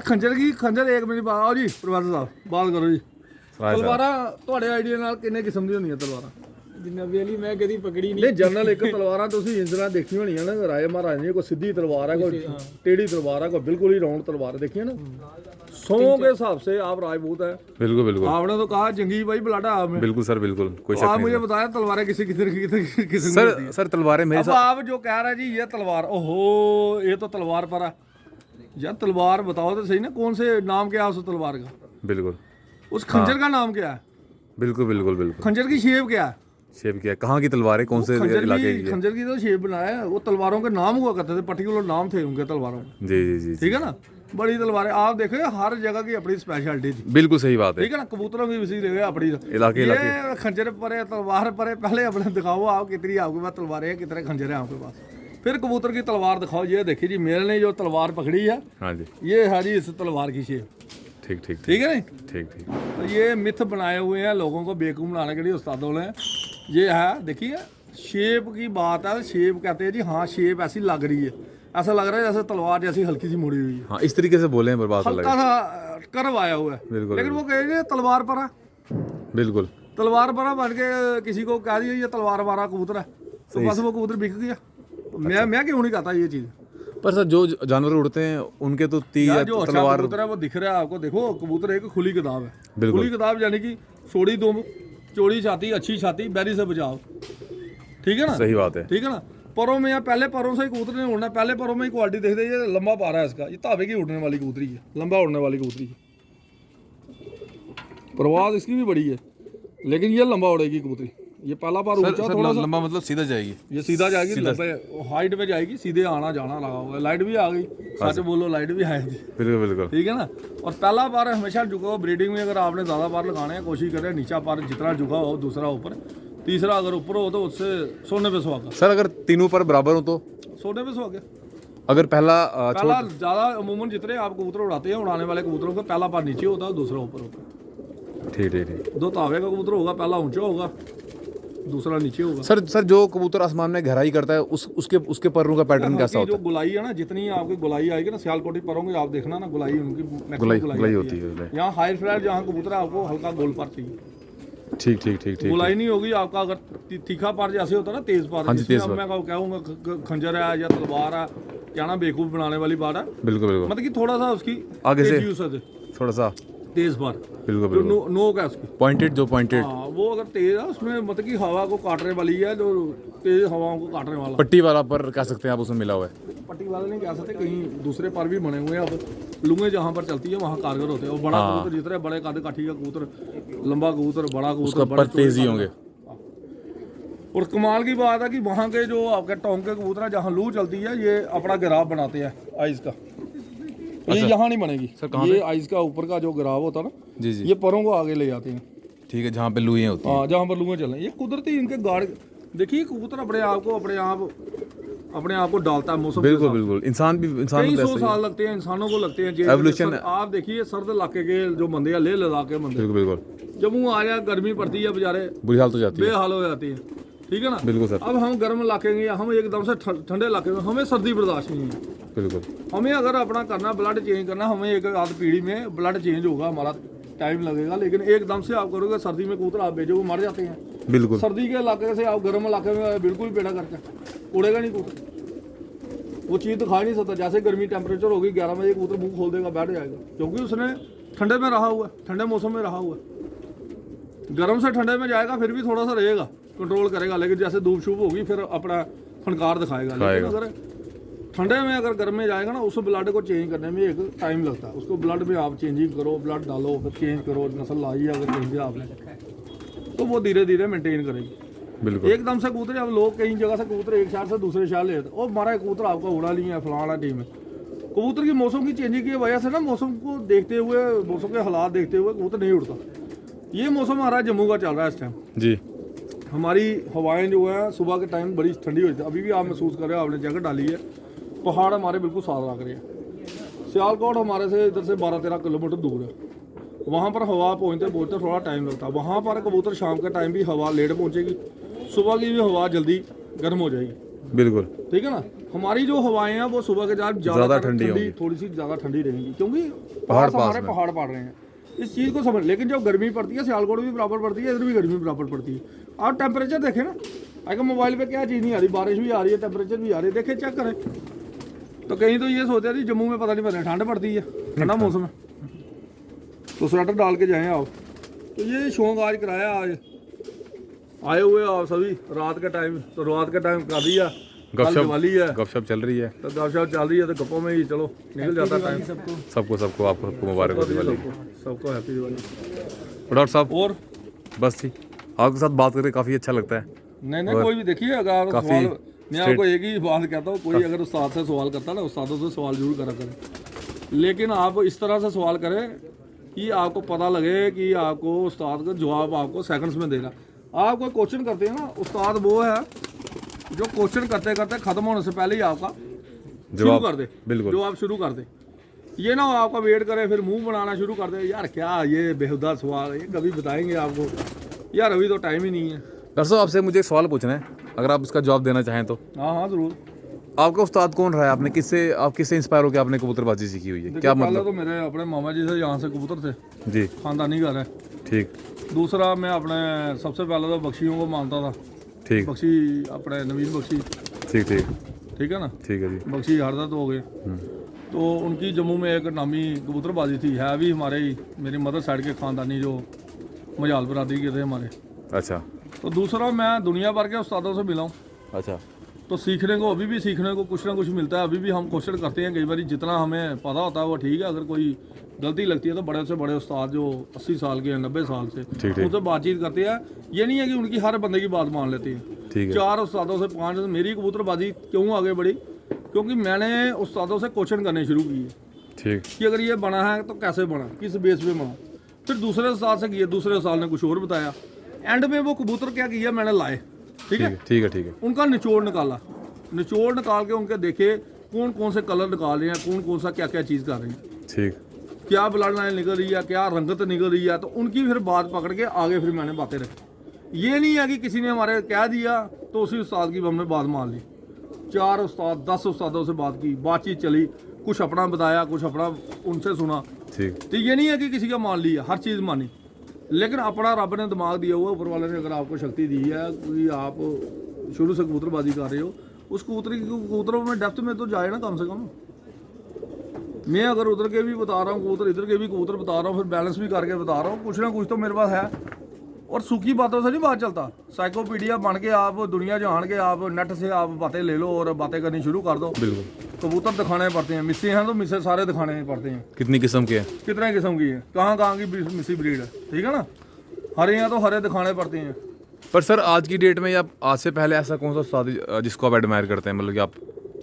खंजर एक मिनट बात आओ जी प्रोफेसर साहब बात करो जी। तलवारा ਤੁਹਾਡੇ ਆਈਡੀਆ ਨਾਲ ਕਿੰਨੇ ਕਿਸਮ ਦੀ ਹੁੰਦੀਆਂ ਤਲਵਾਰਾਂ? जिन्नबी अली मैं कभी पकड़ी नहीं। ਨਹੀਂ ਜਨਰਲ ਇੱਕ ਤਲਵਾਰਾਂ ਤੁਸੀਂ ਇਸ ਤਰ੍ਹਾਂ ਦੇਖੀ ਹੋਣੀਆਂ ਨਾ, ਰਾਏ ਮਹਾਰਾਜ ਨੇ ਕੋਈ ਸਿੱਧੀ ਤਲਵਾਰ ਹੈ, ਕੋਈ टेढ़ी तलवार है, कोई बिल्कुल ही राउंड तलवार देखी है ना। सौ के हिसाब से आप राजपूत है। बिल्कुल बिल्कुल आपने तो कहा जंगी भाई ब्लाडा आप में। बिल्कुल सर बिल्कुल, कोई तो शक आप नहीं। मुझे बताया तलवारें किसी किसी किसी सर तलवारें मेरे अब आप जो कह रहे हैं जी ये तलवार, ओहो ये तो तलवार पर है यार। तलवार बताओ तो सही ना, कौन से नाम क्या है उस तलवार का? बिल्कुल। उस खंजर का नाम क्या है? बिल्कुल बिल्कुल बिल्कुल। खंजर की शेप क्या है? शेप क्या है, कहाँ की तलवार है, कौन से इलाके की है? खंजर की तो शेप बनाया है, वो तलवारों के नाम हुआ करते थे, पर्टिकुलर नाम थे उनके तलवारों में। जी जी जी ठीक है ना, बड़ी तलवारें आप देखो, हर जगह की अपनी स्पेशलिटी थी। बिल्कुल सही बात है। ठीक है ना, कबूतरों की भी देखो अपनी इलाके ये खंजर परे तलवार परे, पहले अपने दिखाओ आप कितनी आपके पास तलवारें हैं, कितने खंजर हैं आपके पास, फिर कबूतर की तलवार दिखाओ। ये देखिए जी मेरे ने जो तलवार पकड़ी है, हाँ जी ये है जी इस तलवार की शेप। ठीक ठीक ठीक है नहीं, ठीक ठीक। तो ये मिथ बनाए हुए हैं लोगों को बेवकूफ़ बनाने के लिए उस्तादों ने। ये है देखिए शेप की बात है, शेप कहते हैं जी, हाँ शेप ऐसी लग रही है, ऐसा लग रहा है जैसे तलवार जैसी हल्की सी मुड़ी हुई है, हाँ इस तरीके से बोले हैं पर बात अलग हल्का है। सा कर्व आया हुआ है, बिल्कुल, लेकिन वो कहेंगे तलवार पर है, बिल्कुल तलवार पर बन के किसी को कह दिया ये तलवार वाला कबूतर है, तो बस वो कबूतर बिक गया। तो मैं क्यों नहीं कहता ये चीज़। पर सर जो जानवर उड़ते हैं उनके तो तीर यार या जो अच्छा तलवार कबूतर है वो दिख रहा है आपको, देखो कबूतर एक खुली किताब है, बिल्कुल। खुली किताब यानी कि सोड़ी दुम, चौड़ी छाती, अच्छी छाती, बैरी से बचाओ, ठीक है ना, सही बात है। ठीक है ना। परों में या पहले परों से ही कबूतर ने उड़ना, पहले परों में ही क्वालिटी देखते हैं, ये लंबा पा रहा है इसका, ये ताबे की उड़ने वाली कबूतरी है, लंबा उड़ने वाली कबूतरी है, परवाज इसकी भी बड़ी है, लेकिन ये लंबा उड़ेगी कबूतरी। ये पहला बार सर, ऊंचा सर थोड़ा सा, लंबा मतलब सीधा जाएगी। ये सीधा जाएगी, लंबे हाइट पे जाएगी, सीधे आना जाना लगा हुआ है, लाइट भी आ गई, सच बोलो लाइट भी आएगी, बिल्कुल बिल्कुल ठीक है ना। और पहला बार हमेशा झुका हो, ब्रीडिंग में अगर आपने ज़्यादा बार लगाने हैं कोशिश करें, नीचा पार जितना झुका हो, दूसरा ऊपर, तीसरा अगर ऊपर हो तो उससे सोने पे सुहागा, सर अगर तीनों पर बराबर हो तो सोने पे सुहागा। अगर पहला पहला ज़्यादा अमूमन जितने आप कबूतर उड़ाते हैं, उड़ाने वाले कबूतरों का पहला पार नीचे होता है, दूसरा ऊपर होता है। ठीक ठीक ठीक। दो तावे का कबूतर होगा, पहला ऊंचा होगा, दूसरा नीचे होगा। सर जो कबूतर आसमान में गहराई करता है उसके परों का पैटर्न कैसा होता जो गुलाई है ना, जितनी आपकी गुलाई आएगी ना, सियालकोटी परों की आप देखना ना, गुलाई उनकी गुलाई मैक्सिमम गुलाई होती है। यहाँ हाई फ्लैट जहाँ कबूतर है आपको हल्का गोल पार चाहिए, ठीक ठीक ठीक ठीक। गुलाई नहीं होगी आपका, अगर तीखा पार जैसे होता है ना, तेज पार, हाँ जी, जिसमें तेज अब मैं कहूँगा खंजर है या तलवार है, क्या ना बेवकूफ़ बनाने वाली बात है, बिल्कुल बिल्कुल मतलब कि थोड़ा सा उसकी आगे से तेज use है, थोड़ा सा तेज पार, बिल्कुल जो बिल्कुल नोक है उसकी, पॉइंटेड जो पॉइंटेड हाँ वो अगर तेज है उसमें मतलब कि हवा को काटने वाली है, जो तेज हवाओं को काटने वाला। पट्टी वाला पर कह सकते हैं आप उसमें मिला हुआ है। पट्टी वाले नहीं कह सकते, कहीं दूसरे पर भी बने हुए हैं, अब लुंगे जहाँ पर चलती है वहाँ कारगर होते हैं, और बड़ा कबूतर जितने बड़े कद काठी का कबूतर, लंबा कबूतर, बड़ा कबूतर, उसका पर तेज ही होंगे। और कमाल की बात है कि वहाँ के जो आपके टोंक के कबूतर हैं, जहाँ लू चलती है, ये अपना गिराव बनाते हैं आइस का, ये यहाँ नहीं बनेगी ये आइस का ऊपर का जो गिराव होता है ना, जी जी ये परों को आगे ले जाते हैं, ठीक है, जहाँ पे लुइयाँ होती हैं। हाँ जहाँ पर लुएं चलें, ये कुदरती इनके गाड़, देखिए कबूतर अपने आप को डालता है मौसम के बिल्कुल हिसाब से। बिल्कुल इंसान कई तो सौ ऐसे ही है। साल लगते हैं इंसानों को, लगते हैं Evolution है। आप देखिए सर्द इलाके के जो बंदे हैं, लेह लद्दाख के बंदे, बिल्कुल बिल्कुल जम्मू आ जाए गर्मी पड़ती है, बेचारे बुरी हाल तो जाती है। बेहाल हो जाती है, ठीक है ना। बिल्कुल सर, अब हम गर्म इलाके में, हम एकदम से ठंडे इलाके में, हमें सर्दी बर्दाश्त नहीं है, बिल्कुल हमें अगर अपना करना ब्लड चेंज करना, हमें एक आध पीढ़ी में ब्लड चेंज होगा, हमारा टाइम लगेगा, लेकिन एकदम से आप करोगे सर्दी में कबूतर आप भेजोगे मर जाते हैं। बिल्कुल सर्दी के इलाके से आप गर्म इलाके में बिल्कुल पेड़ा करके उड़ेगा नहीं कबूतर, वो चीज़ तो खा नहीं सकता। जैसे गर्मी टेम्परेचर होगी 11 बजे कबूतर मुंह खोल देगा, बैठ जाएगा, क्योंकि उसने ठंडे में रहा हुआ है, ठंडे मौसम में रहा हुआ है। गर्म से ठंडे में जाएगा फिर भी थोड़ा सा रहेगा, कंट्रोल करेगा, लेकिन जैसे धूप शूप होगी फिर अपना फनकार दिखाएगा। लेकिन अगर ठंडे में अगर गर्म में जाएगा ना, उस ब्लड को चेंज करने में एक टाइम लगता है, उसको ब्लड में आप चेंजिंग करो, ब्लड डालो, फिर चेंज करो, नस्ल लाई है अगर कहीं से आपने, तो वो धीरे धीरे मेंटेन करेगी। बिल्कुल एकदम से कबूतर, अब लोग कई जगह से कबूतर एक शहर से दूसरे शहर ले जाते, और हमारा कबूतर आपका उड़ा नहीं है, फलाना टीम है। कबूतर की मौसम की चेंजिंग की वजह से ना, मौसम को देखते हुए, मौसम के हालात देखते हुए कबूतर नहीं उड़ता। ये मौसम हमारा जम्मू का चल रहा है इस टाइम जी, हमारी हवाएं जो है सुबह के टाइम बड़ी ठंडी होती है, अभी भी आप महसूस कर रहे हो, आपने जैकेट डाली है। पहाड़ हमारे बिल्कुल साफ लग रहे हैं, सियालकोट हमारे से इधर से 12-13 किलोमीटर दूर है, वहाँ पर हवा पहुँचते थोड़ा टाइम लगता है। वहाँ पर कबूतर शाम के टाइम भी हवा लेट पहुँचेगी, सुबह की भी हवा जल्दी गर्म हो जाएगी, बिल्कुल ठीक है ना। हमारी जो हवाएं हैं वो सुबह के टाइम ज़्यादा ठंडी होंगी, थोड़ी सी ज़्यादा ठंडी रहेंगी, क्योंकि पहाड़ हमारे पहाड़ पड़ रहे हैं, इस चीज़ को समझ। लेकिन जब गर्मी पड़ती है, सियालकोट भी बराबर पड़ती है, इधर भी गर्मी बराबर पड़ती है। आप टेम्परेचर देखें ना, अगर मोबाइल पे क्या चीज़ नहीं आ रही, बारिश भी आ रही है, टेम्परेचर भी आ रही है, देखें चेक करें। तो कहीं तो ये सोचते हैं जी जम्मू में पता नहीं पड़ता ठंड पड़ती है, ठंडा मौसम है, तो स्वेटर डाल के जाएँ आप। तो ये शौक आज कराया, आज आए हुए आप सभी रात के टाइम, तो रात के टाइम कर दिया, कल दिवाली है, गपशप चल रही है, तो गपशप चल रही है, तो गप्पों में ही चलो निकल जाता टाइम। सबको आपको मुबारक हो दिवाली। सबको हैप्पी दिवाली। डॉक्टर साहब और बस ठीक, आपके साथ बात करके काफ़ी अच्छा लगता है। नहीं कोई भी देखिए, अगर सवाल, मैं आपको एक ही बात कहता हूँ, कोई अगर उस्ताद से सवाल करता है ना, उस्तादों से सवाल जरूर करा करें, लेकिन आप इस तरह से सवाल करें कि आपको पता लगे कि आपको उस्ताद का जवाब आपको सेकंड्स में देना। आप कोई क्वेश्चन करते हैं ना, उस्ताद वो है जो क्वेश्चन करते करते ख़त्म होने से पहले ही आपका शुरू कर दे, बिल्कुल जो आप शुरू कर दे। ये ना हो आपका वेट करे, फिर मुंह बनाना शुरू कर दे, यार क्या ये बेहुदा सवाल, ये कभी बताएंगे आपको, यार अभी तो टाइम ही नहीं है। डॉक्टर साहब आपसे मुझे एक सवाल पूछना है, अगर आप उसका जवाब देना चाहें तो। हाँ ज़रूर। आपका उस्ताद कौन रहा है? आपने किससे इंस्पायर होकर आपने कबूतरबाजी सीखी हुई है? क्या पहले मतलब? तो मेरे अपने मामा जी से यहाँ से कबूतर थे, जी खानदानी घर है। ठीक दूसरा मैं अपने सबसे पहले तो बख्शियों को मानता था, ठीक बख्शी अपने नवीन बख्शी, ठीक ठीक ठीक है ना, ठीक है जी। बख्शी हरदत हो गए। तो उनकी जम्मू में एक नामी कबूतरबाजी थी, है भी हमारे ही, मेरी मदर साइड के ख़ानदानी जो मजाल बरादरी के थे हमारे। अच्छा तो दूसरा मैं दुनिया भर के उस्तादों से मिला हूँ, अच्छा तो सीखने को अभी भी सीखने को कुछ ना कुछ मिलता है। अभी भी हम कोशिश करते हैं, कई बार जितना हमें पता होता है वो ठीक है, अगर कोई गलती लगती है तो बड़े से बड़े उस्ताद जो 80 साल के हैं, 90 साल से, ठीक। उनसे बातचीत करते हैं। ये नहीं है कि उनकी हर बंदे की बात मान लेते हैं। ठीक है 4 उस्तादों से 5। मेरी कबूतरबाजी क्यों आगे बढ़ी? क्योंकि मैंने उस्तादों से क्वेश्चन करने शुरू किए ठीक कि अगर ये बना है तो कैसे बना, किस बेस पे बना। फिर दूसरे उस्ताद से किए, दूसरे उस्ताद ने कुछ और बताया। एंड में वो कबूतर क्या किया मैंने लाए, ठीक है, ठीक है ठीक है उनका निचोड़ निकाला, निचोड़ निकाल के उनके देखे कौन कौन से कलर निकाल रहे हैं, कौन कौन सा क्या क्या चीज़ कर रहे हैं, ठीक क्या ब्लड लाइन निकल रही है, क्या रंगत निकल रही है। तो उनकी फिर बात पकड़ के आगे फिर मैंने बातें रखी। ये नहीं है कि किसी ने हमारे कह दिया तो उसी उस्ताद की हमने बात मान ली। 4 उस्ताद 10 उस्तादों से बात की, बातचीत चली, कुछ अपना बताया, कुछ अपना उनसे सुना। ठीक तो ये नहीं है कि किसी का मान लिया, हर चीज़ मानी, लेकिन अपना रब ने दिमाग दिया हुआ, ऊपर वाले ने अगर आपको शक्ति दी है कि आप शुरू से कबूतरबाजी कर रहे हो, उस कबूतरों में डेप्थ में तो जाए ना कम से कम। मैं अगर उधर के भी बता रहा हूँ कबूतर, इधर के भी कबूतर बता रहा हूँ, फिर बैलेंस भी करके बता रहा हूँ, कुछ ना कुछ तो मेरे पास है। और सूखी बातों से नहीं बात चलता। साइकोपीडिया बन के आप दुनिया जान के आप नेट से आप बातें ले लो और बातें करनी शुरू कर दो। बिल्कुल। कबूतर दिखाने पड़ते हैं, मिस्से हैं तो मिस्से सारे दिखाने पड़ते हैं। कितनी किस्म के हैं? कितने किस्म की है, कहाँ की मिस्सी ब्रीड है, ठीक है ना। हरे हैं तो हरे दिखाने पड़ते हैं। पर सर आज की डेट में या आज से पहले ऐसा कौन सा उस्ताद जिसको आप एडमायर करते हैं, मतलब कि आप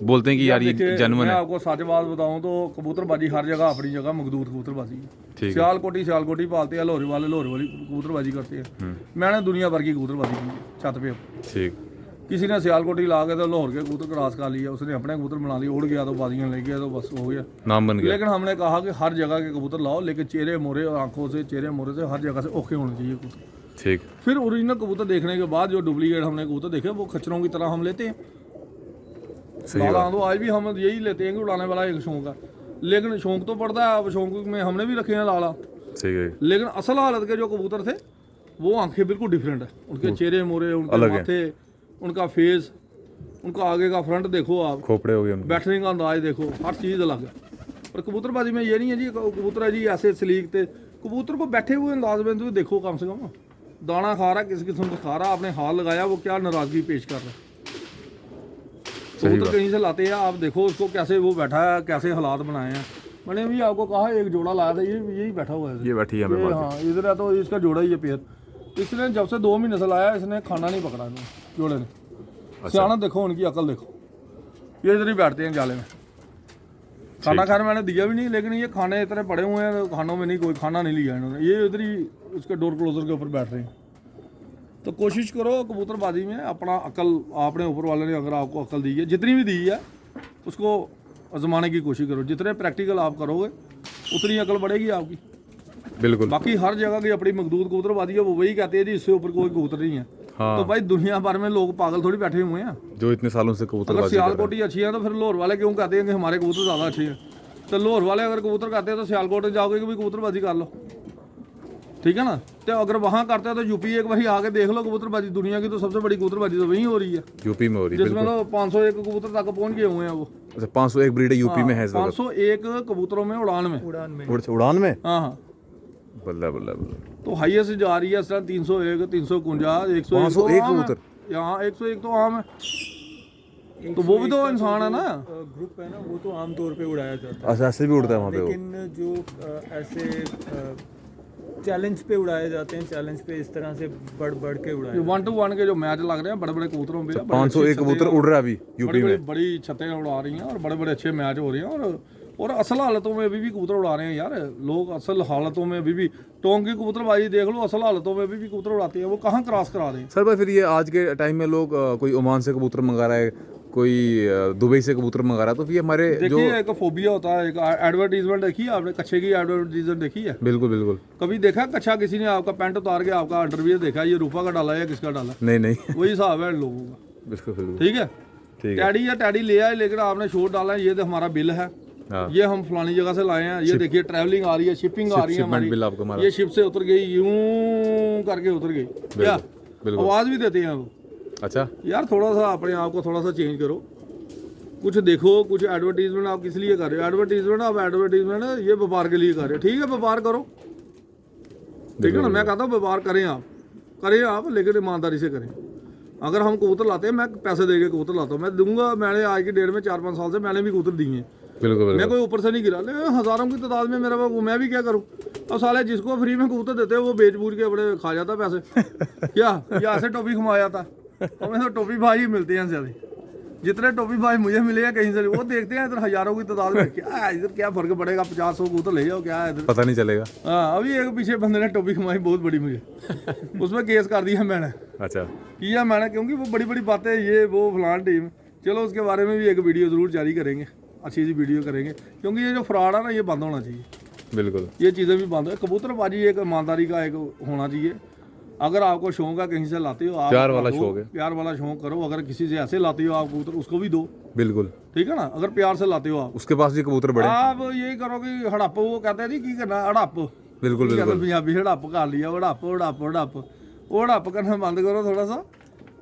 बोलते हैं कि यार ये देखिए, जेन्युइन मैं है? आपको सच बात बताऊं तो कबूतरबाजी हर जगह अपनी जगह मखदूत कबूतरबाजी है। ठीक है। सियालकोटी पालते हैं, लाहौरी वाले लाहौरी वाली कबूतरबाजी करते हैं। मैंने दुनिया भर की कबूतरबाजी की है छत पे। ठीक किसी ने सियालकोटी ला के तो लाहौर के कबूतर क्रॉस कर लिया, उसने अपने कबूतर बना लिए, उड़ गया तो बाजियां ले गया तो बस हो गया, नाम बन गया। लेकिन हमने कहा कि हर जगह के कबूतर लाओ, लेकिन चेहरे मोरे और आंखों से, चेहरे मोरे से हर जगह से ओके होने चाहिए कबूतर। ठीक फिर ओरिजिनल कबूतर देखने के बाद जो डुप्लीकेट हमने कबूतर देखे वो खच्चरों की तरह हम लेते हैं। सही लाला बात। तो आज भी हम यही लेते हैं कि उड़ाने वाला एक शौक है, लेकिन शौक तो पड़ता है। अब शौक में हमने भी रखे हैं लाला, सही है। लेकिन असल हालत के जो कबूतर थे वो आंखें बिल्कुल डिफरेंट है। उनके चेहरे मोरे, उनके अलग है। माथे, उनका फेस, उनका आगे का फ्रंट देखो आप, खोपड़े हो गए उनके। बैठने का अंदाज देखो, हर चीज़ अलग है। पर कबूतरबाजी में ये नहीं है जी कबूतर है जी ऐसे सलीक थे। कबूतर को बैठे हुए अंदाज में तो देखो, कम से कम दाना खा रहा है, किस किस्म का खा रहा है, आपने हाथ लगाया, वो क्या नाराजगी पेश कर रहा है। कबूतर कहीं से लाते हैं, आप देखो उसको कैसे वो बैठा है, कैसे हालात बनाए हैं। मैंने भी आपको कहा एक जोड़ा लाया था, ये यही बैठा हुआ है, ये बैठी है हमें ये, बात। हाँ इधर है तो इसका जोड़ा ही है पेयर। इसने जब से 2 महीने से लाया, इसने खाना नहीं पकड़ा इन्होंने, जोड़े ने। सियाना देखो, उनकी अकल देखो, ये इधर ही बैठते हैं जाले में। खाना खैर मैंने दिया भी नहीं, लेकिन ये खाने इतने पड़े हुए हैं, खानों में नहीं कोई खाना नहीं लिया इन्होंने, ये इधर ही उसके डोर क्लोजर के ऊपर बैठ रहे हैं। तो कोशिश करो कबूतरबाजी में अपना अकल, आपने ऊपर वाले ने अगर आपको अकल दी है, जितनी भी दी है, उसको आजमाने की कोशिश करो। जितने प्रैक्टिकल आप करोगे उतनी अकल बढ़ेगी आपकी। बिल्कुल। बाकी हर जगह की अपनी मखदूत कबूतरबाजी है, वो वही कहते हैं जी इससे ऊपर कोई कबूतर नहीं है। हाँ। तो भाई दुनिया भर में लोग पागल थोड़ी बैठे हुए हैं। जो इतने सालों से अगर कबूतरबाजी कर रहे हैं। सियालकोटी अच्छी है तो फिर लाहौर वाले क्यों कहते हैं कि हमारे कबूतर ज़्यादा अच्छे हैं? तो लाहौर वाले अगर कबूतर कहते हैं तो सियालकोट जाओगे कि भी कबूतरबाजी कर लो, ठीक है ना। तो अगर वहाँ करते हैं तो यूपी एक बार आके देख लो कबूतरबाजी, दुनिया की तो सबसे बड़ी कबूतरबाजी तो वहीं हो रही है, यूपी में हो रही है। जिसमें तो 501 कबूतर तक पहुँच गए हुए हैं वो। अच्छा 501 ब्रीड है यूपी में है इस वक्त। 501 कबूतरों में उड़ान में। उड़ान में। हाँ हाँ, बल्ला बल्ला बल्ला। तो हाईएस्ट जा रही है इस तरह 301, 351, 101 501 कबूतर। यहाँ 101 तो आम है, तो वो भी तो इंसान है ना। ग्रुप है ना, वो तो आमतौर पे उड़ाया जाता अच्छा ऐसे भी उड़ता है वहाँ है, पे वो। लेकिन जो ऐसे चैलेंज पे उड़ाए जाते हैं, चैलेंज पे इस तरह से बढ़ के उड़ाए। 1 to 1 के जो मैच लग रहे हैं बड़े बड़े कबूतरों पे, 501 कबूतर उड़ रहा है अभी यूपी में। बड़ी छतें उड़ा रही हैं और बड़े बड़े अच्छे मैच हो रहे हैं। और असल हालतों में अभी भी कबूतर उड़ा रहे हैं यार लोग। असल हालतों में अभी भी टोंग की कबूतरबाजी देख लो, असल हालतों में अभी भी कबूतर उड़ाते हैं। वो कहाँ क्रॉस करा रहे हैं? सर भाई फिर ये आज के टाइम में लोग कोई ओमान से कबूतर मंगा रहा है, कोई दुबई से कबूतर मंगा रहा है, तो फिर हमारे जो देखिए एक फोबिया होता है, एक एडवर्टीजमेंट देखी है आपने, कच्छे की एडवर्टीजमेंट देखी है? बिल्कुल बिल्कुल। कभी देखा कच्छा किसी ने आपका पैंट उतार के आपका अंडरवियर देखा ये रूपा का डाला है या किसका डाला? नहीं नहीं वही हिसाब है इन लोगों का, बिल्कुल बिल्कुल ठीक है। ठीक है। टैडी या टैडी ले आए, लेकिन आपने शोर डाला है, ये तो हमारा बिल है, हाँ। ये हम फलानी जगह से लाए हैं, ये देखिए ट्रैवलिंग आ रही है, शिपिंग आ रही है शिपमेंट बिल आपको हमारी, हमारा। ये शिप से उतर गई, यूं करके उतर गई, क्या बिल्कुल। आवाज़ भी देते हैं वो। अच्छा, यार थोड़ा सा अपने आप को थोड़ा सा चेंज करो, कुछ देखो, कुछ एडवर्टीजमेंट आप किस लिए कर रहे हो? एडवर्टीजमेंट आप एडवर्टीजमेंट ये व्यापार के लिए कर रहे हो, ठीक है व्यापार करो, ठीक है ना, मैं कहता हूँ व्यापार करें आप, लेकिन ईमानदारी से करें। अगर हम कबूतर लाते हैं, मैं पैसे दे के कबूतर लाता हूँ, मैं दूंगा, मैंने आज की डेट में 4-5 साल से मैंने भी कबूतर दिए हैं, बिल्कुल मैं बिल्कुल। कोई ऊपर से नहीं गिरा, लेकिन हज़ारों की तादाद में मेरा वो, मैं भी क्या करूँ? अब साले जिसको फ्री में कबूतर देते हैं वो बेच बूझ के बड़े खा जाता पैसे क्या, या ऐसे टोपी खमा जाता, हमें तो टोपी भाई ही मिलते हैं ज़्यादा, जितने टोपी भाई मुझे मिले हैं कहीं से, वो देखते हैं इधर हज़ारों की तादाद में, क्या है इधर, क्या फ़र्क पड़ेगा, 50-100 कबूतर ले जाओ, क्या है इधर, पता नहीं चलेगा। हाँ। अभी एक पीछे बंदे ने टोपी खमाई बहुत बड़ी मुझे उसमें केस कर दिया मैंने, अच्छा, किया मैंने, क्योंकि वो बड़ी बड़ी बातें, ये वो फलान टीम, चलो उसके बारे में भी एक वीडियो ज़रूर जारी करेंगे, अच्छी सी वीडियो करेंगे, क्योंकि ये जो फ्रॉड है ना, ये बंद होना चाहिए, बिल्कुल। ये चीज़ें भी बंद हो। कबूतरबाजी एक ईमानदारी का एक होना चाहिए। अगर आपको शौक है, कहीं से लाते हो आप, प्यार वाला दो, शौक है। प्यार वाला शौक करो। अगर किसी से ऐसे लाते हो आप कबूतर, उसको भी दो, बिल्कुल, ठीक है ना। अगर प्यार से लाते हो आप, उसके पास भी कबूतर बड़े। आप यही करो कि हड़प, वो कहते हैं जी की करना, हड़प, बिल्कुल बिल्कुल। पंजाबी हड़प कर लिया, हड़प हड़प हड़प, वो हड़प करना बंद करो थोड़ा सा,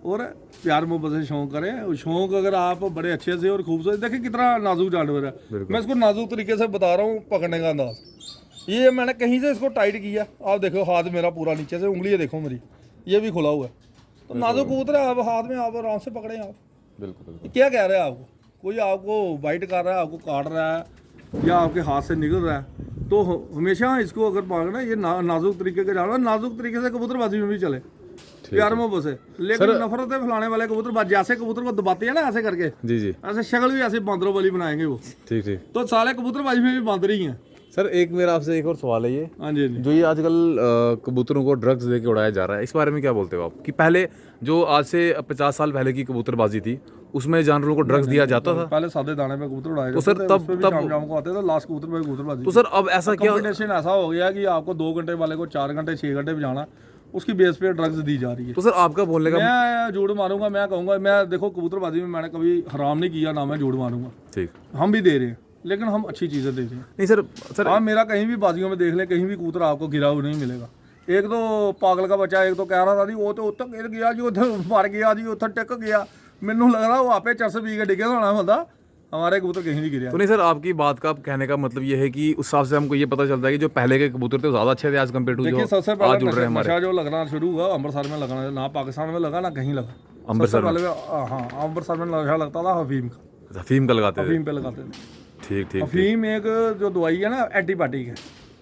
और प्यार मोहब्बत से शौक करें। शौक अगर आप बड़े अच्छे से और खूबसूरत, देखिए कितना नाजुक जानवर है, मैं इसको नाजुक तरीके से बता रहा हूँ पकड़ने का अंदाज। ये मैंने कहीं से इसको टाइट किया, आप देखो हाथ मेरा पूरा नीचे से, उंगली देखो मेरी, ये भी खुला हुआ है, तो नाजुक कबूतर है, आप हाथ में आप आराम से पकड़े आप। बिल्कुल बिल्कुल। क्या कह रहे हैं आपको, कोई आपको बाइट कर रहा है, आपको काट रहा है या आपके हाथ से निकल रहा है, तो हमेशा इसको अगर पकड़ना, ये नाजुक तरीके का जानवर, नाजुक तरीके से कबूतरबाजी में भी चले, प्यार मोहब्बत से। लेकिन नफरतें फैलाने वाले कबूतर, जैसे कबूतर को दबाते हैं ना ऐसे करके, जी जी, ऐसे शक्ल भी ऐसे बांदरों वाली बनाएंगे वो, ठीक ठीक। तो साले कबूतरबाजी में भी बांदर ही हैं। सर एक मेरा आपसे एक और सवाल है, ये हाँ जी, जो ये आजकल कबूतरों को ड्रग्स दे के उड़ाया जा रहा है, इस बारे में क्या बोलते हो आप? कि पहले जो आज से 50 साल पहले की कबूतरबाजी थी, उसमें जानवरों को ड्रग्स दिया जाता था, पहले सादे दाने पे कबूतर उड़ाए तो सर जाते थे, तब उसपे भी शाम को आते थे, लास्ट कबूतर पे कबूतरबाजी। तो सर अब ऐसा क्या? कॉम्बिनेशन ऐसा हो गया कि आपको 2 घंटे वाले को 4 घंटे 6 घंटे बजाना, उसकी बेस पे ड्रग्स दी जा रही है। तो सर आपका बोलने का मैं झूठ मारूंगा, मैं कहूंगा, मैं देखो कबूतरबाजी में मैंने कभी हराम नहीं किया, ना मैं झूठ मारूंगा, ठीक, हम भी दे रहे हैं, लेकिन हम अच्छी चीज़ें दे रहे हैं। नहीं सर, सर आप मेरा कहीं भी बाजियों में देख लें, कहीं भी कबूतर आपको गिरा हुआ नहीं मिलेगा। एक तो पागल का बच्चा, एक तो कह रहा था जी वो तो उत्तर गिर गया जी, उधर मर गया जी, उधर टिक गया, मैनू लग रहा वो आपे चरस पी के डिगे होना बंदा, हमारे कबूतर कहीं नहीं गिरे। तो नहीं सर, आपकी बात का कहने का मतलब ये है कि उस हिसाब से हमको ये पता चलता है कि जो पहले के कबूतर थे वो ज़्यादा अच्छे थे आज कम्पेयर टू देखिए, जो सबसे आज जुड़ रहे पहले हैं हमारे। नशा जो लगना शुरू हुआ अमृतसर में लगना, ना पाकिस्तान में लगा ना कहीं लगा, अमृतसर सबसे पहले हाँ अमृतसर में नशा लगता था अफीम का, अफीम का लगाते थे, अफीम पे लगाते थे। ठीक ठीक अफीम एक जो दवाई है ना, एंटीबायोटिक है,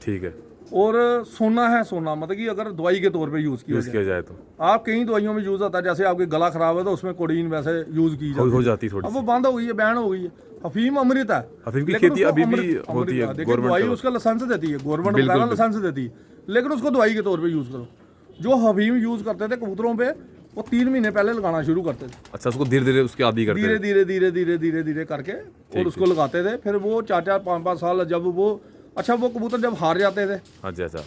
ठीक है, और सोना है, सोना मतलब कि अगर दवाई के तौर पे यूज़ किया जाए तो आप कई दवाइयों में यूज़ होता है, जैसे आपके गला खराब है तो उसमें कोडीन वैसे यूज़ की जाती है, हो जाती थोड़ी। अब वो बंद हो गई है, बैन हो गई है। अफीम अमृत है, अफीम की लेकिन खेती उसको अभी भी अमृत होती है, देखिए गवर्नमेंट दवाई का। उसका लाइसेंस देती है गवर्नमेंट, वगैरह लाइसेंस देती है, लेकिन उसको दवाई के तौर पे यूज़ करो। जो अफीम यूज़ करते थे कबूतरों पे, वो 3 महीने पहले लगाना शुरू करते थे, अच्छा, उसको धीरे धीरे उसके आदी करते धीरे हैं। धीरे धीरे धीरे धीरे धीरे करके, और उसको लगाते थे। फिर वो 4-4 5-5 साल जब वो, अच्छा वो कबूतर जब हार जाते थे, अच्छा अच्छा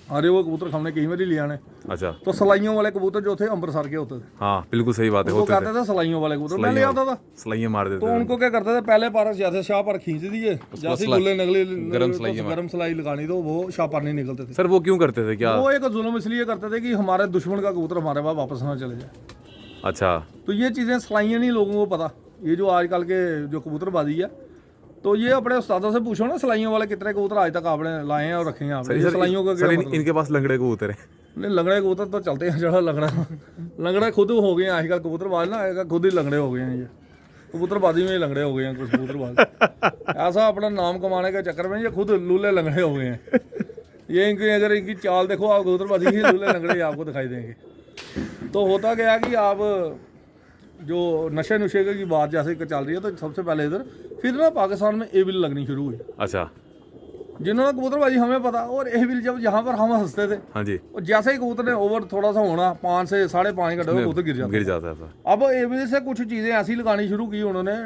अरे वो कबूतर हमने कई बार लिया ने, अच्छा, तो सलाइयों वाले कबूतर जो थे अमृतसर के होते थे, हाँ बिल्कुल सही बात है, वो होते कहते थे थे सलाइयों वाले कबूतर, मैं ले आता था। सलाइयाँ मार देते तो थे। उनको क्या करते थे, पहले पर जैसे शाह पर खींच दिए, जैसे गुल्ले नगले गरम तो सलाइयाँ गरम सलाई लगानी, तो वो शाह पर नहीं निकलते थे। सर वो क्यों करते थे, क्या? वो एक जुल्म इसलिए करते थे कि हमारे दुश्मन का कबूतर हमारे पास वापस ना चले जाए। अच्छा, तो ये चीज़ें सलाइयाँ नहीं लोगों को पता, ये जो आजकल के जो कबूतरबाजी है, तो ये अपने उस्तादों से पूछो ना, सलाइयों वाले कितने कबूतर आज तक आपने लाए हैं और रखे हैं आपने, ये सलाइयों का क्या मतलब? इनके पास लंगड़े कबूतर हैं। नहीं, लंगड़े कबूतर तो चलते हैं, चढ़ा लंगड़ा खुद हो गए हैं आजकल कबूतरबाज ना, खुद ही लंगड़े हो गए हैं, ये कबूतरबाजी में ही लंगड़े हो गए हैं कुछ कबूतरबाज, ऐसा अपना नाम कमाने के चक्कर में ये खुद लूले लंगड़े हो गए हैं। ये इनकी अगर इनकी चाल देखो आप, कबूतरबाजी के लूले लंगड़े आपको दिखाई देंगे। तो होता गया कि आप जो नशे नुशे की बात जैसे चल रही है, तो सबसे पहले इधर, फिर ना पाकिस्तान में ए बिल लगनी शुरू हुई, अच्छा, जिन्होंने कबूतरबाजी हमें पता, और ए बिल जब यहाँ पर हम हंसते थे, हाँ जी, और जैसे ही कबूतर ने ओवर थोड़ा सा होना 5 से 5.5 घंटे में कबूतर गिर जाता था। अब एवरेज से कुछ चीज़ें ऐसी लगानी शुरू की उन्होंने,